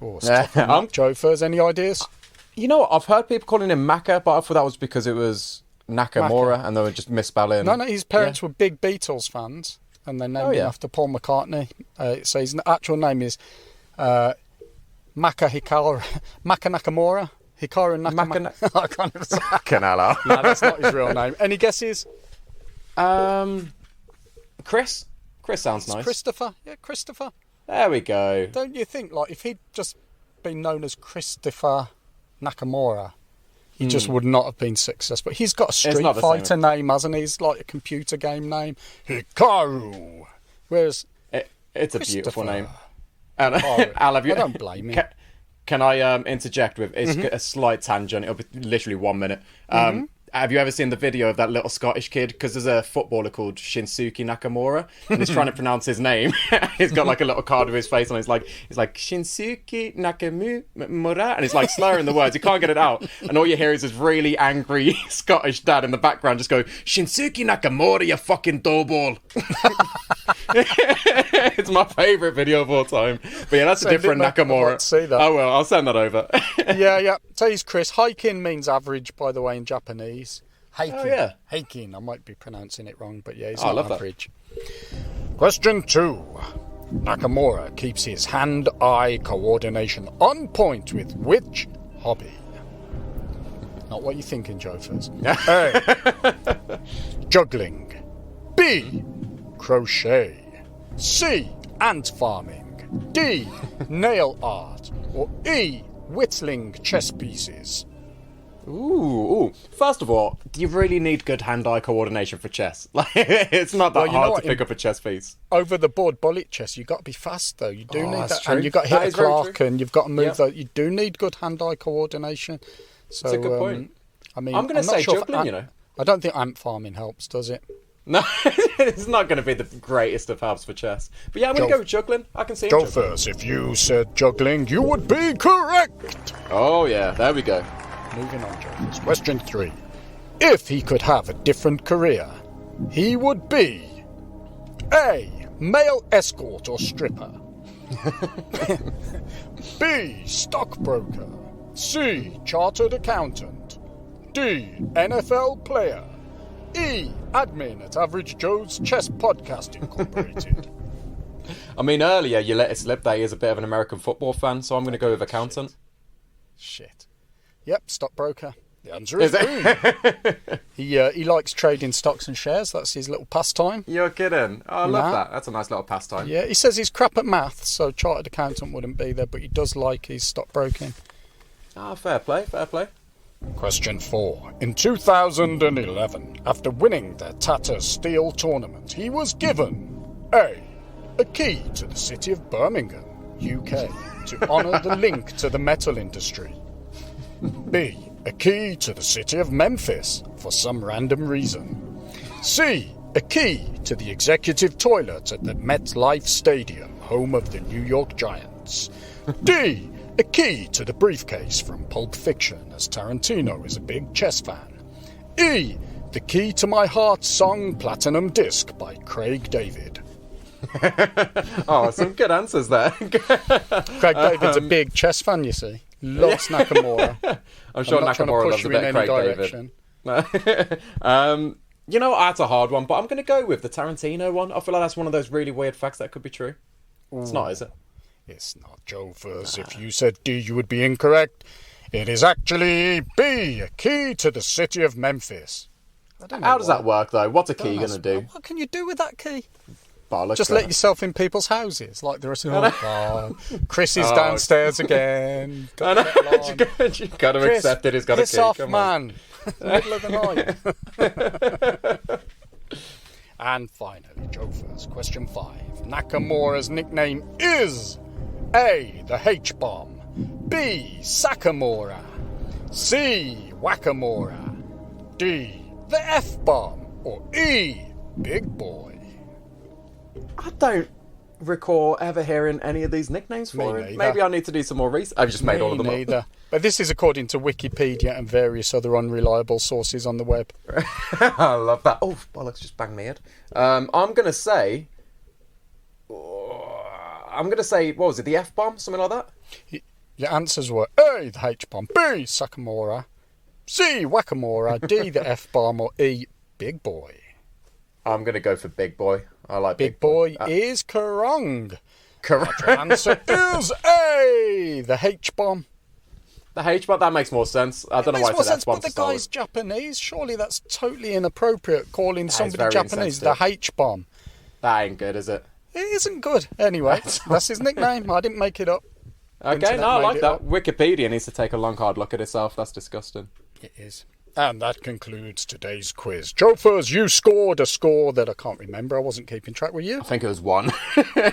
Oh, it's tough on that, Jofers, any ideas? You know what? I've heard people calling him Macca, but I thought that was because it was Nakamura and they were just misspelling. No, his parents were big Beatles fans, and they named him after Paul McCartney. So his actual name is Macca Nakamura. Hikaru Nakamura. I can't even say. Canala. No, that's not his real name. Any guesses? Chris? Chris sounds nice. Christopher? Yeah, Christopher. There we go. Don't you think, like, if he'd just been known as Christopher Nakamura, he just would not have been successful. He's got a Street not the Fighter name, hasn't he? He's like a computer game name. Hikaru. Whereas It's a beautiful Christopher. name. And Oh, Al, have you, I don't blame him. Can I interject with a slight tangent? It'll be literally 1 minute. Have you ever seen the video of that little Scottish kid? Because there's a footballer called Shinsuke Nakamura, and he's trying to pronounce his name. He's got like a little card with his face on. He's like Shinsuke Nakamura, and he's like slurring the words. You can't get it out, and all you hear is this really angry Scottish dad in the background just go, "Shinsuke Nakamura, you fucking doughball." It's my favourite video of all time. But yeah, that's a different Nakamura. I'd like to see that. Oh well, I'll send that over. Yeah. So he's Chris. Hikin means average, by the way, in Japanese. Heikin. Oh, yeah. Heikin. I might be pronouncing it wrong, but yeah, he's I not love that. average. Question 2. Nakamura keeps his hand-eye coordination on point with which hobby? Not what you're thinking, Jofers. A. Juggling. B. Crochet. C. Ant farming. D. Nail art. Or E. Whittling chess pieces. Ooh. First of all, do you really need good hand-eye coordination for chess? Like, it's not that Well, you know hard what, to pick up a chess piece. Over the board bullet chess, you've got to be fast though. You do need that's that, true. and you've got to That hit is a very clock, true. and you've got to move. Yep. Though you do need good hand-eye coordination. So That's a good point. I mean, I'm going to not say sure if juggling, you know. I don't think ant farming helps, does it? No, it's not going to be the greatest of helps for chess. But yeah, I'm going to go with juggling. I can see him Go juggling. first. If you said juggling, you would be correct. Oh yeah, there we go. Moving on, Joe. Question 3. If he could have a different career, he would be A. Male escort or stripper. B. Stockbroker. C. Chartered accountant. D. NFL player. E. Admin at Average Joe's Chess Podcast Incorporated. I mean, earlier you let it slip that he is a bit of an American football fan, so I'm going to go with accountant. Shit. Yep, stockbroker. The answer is Is B. He likes trading stocks and shares. That's his little pastime. You're kidding. Oh, I love Nah. that. That's a nice little pastime. Yeah, he says he's crap at maths, so chartered accountant wouldn't be there, but he does like his stockbroking. Ah, fair play, fair play. Question 4. In 2011, after winning the Tata Steel tournament, he was given A. A key to the city of Birmingham, UK, to honour the link to the metal industry. B. A key to the city of Memphis, for some random reason. C. A key to the executive toilet at the MetLife Stadium, home of the New York Giants. D. A key to the briefcase from Pulp Fiction, as Tarantino is a big chess fan. E. The key to my heart song Platinum Disc by Craig David. Oh, some good answers there. Craig David's a big chess fan, you see. Loves Nakamura. I'm sure I'm not trying to Nakamura push loves a you in bit of any Craig direction. David. You know, that's a hard one, but I'm going to go with the Tarantino one. I feel like that's one of those really weird facts that could be true. It's not, is it? It's not Jophers. If you said D, you would be incorrect. It is actually B, a key to the city of Memphis. How does that work, though? What's a key going to do? What can you do with that key? Bollocks, Just let yourself in people's houses, like there are. Oh God, Chris is downstairs again. I know. You got to accept it. He's got a key. Piss off, Come man. Middle of the night. And finally, Joe first. Question 5. Nakamura's nickname is A, the H-bomb, B, Sakamura, C, Wakamura, D, the F-bomb, or E, Big Boy. I don't recall ever hearing any of these nicknames for Me him. neither. Maybe I need to do some more research. I've just made all of them up. Neither. But this is according to Wikipedia and various other unreliable sources on the web. I love that. Oh, bollocks, just banged me head. I'm going to say... what was it, the F-bomb? Something like that? Your answers were A, the H-bomb, B, Sakamura, C, Wakamura, D, the F-bomb, or E, Big Boy. I'm going to go for Big Boy. I like Big Boy is correct. Correct. Your answer is A, the H-bomb. The H-bomb, that makes more sense. I don't know why I said F-bomb. But the guy's Japanese. Surely that's totally inappropriate, calling That is somebody very Japanese the insensitive. H-bomb. That ain't good, is it? It isn't good. Anyway, that's his nickname. I didn't make it up. Okay, Internet no, I made like it that. up. Wikipedia needs to take a long, hard look at itself. That's disgusting. It is. And that concludes today's quiz. Jophers, you scored a score that I can't remember. I wasn't keeping track. Were you? I think it was 1.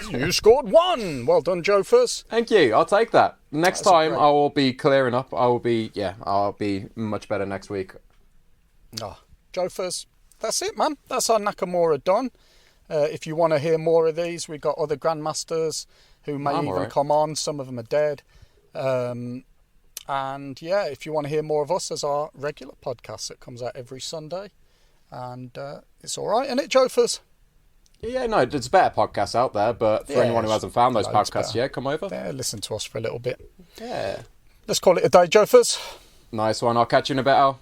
You scored 1. Well done, Jophers. Thank you. I'll take that. Next That's time great. I will be clearing up. I'll be much better next week. Oh, Jophers, that's it, man. That's our Nakamura done. If you want to hear more of these, we've got other Grandmasters who may even alright. come on. Some of them are dead. And yeah, if you want to hear more of us, there's our regular podcast that comes out every Sunday. And it's all right, isn't it, Jophers? Yeah, no, there's better podcasts out there, but for Yeah, anyone who hasn't found those loads podcasts better. yet, come over. Yeah, listen to us for a little bit. Yeah. Let's call it a day, Jophers. Nice one. I'll catch you in a bit, Al.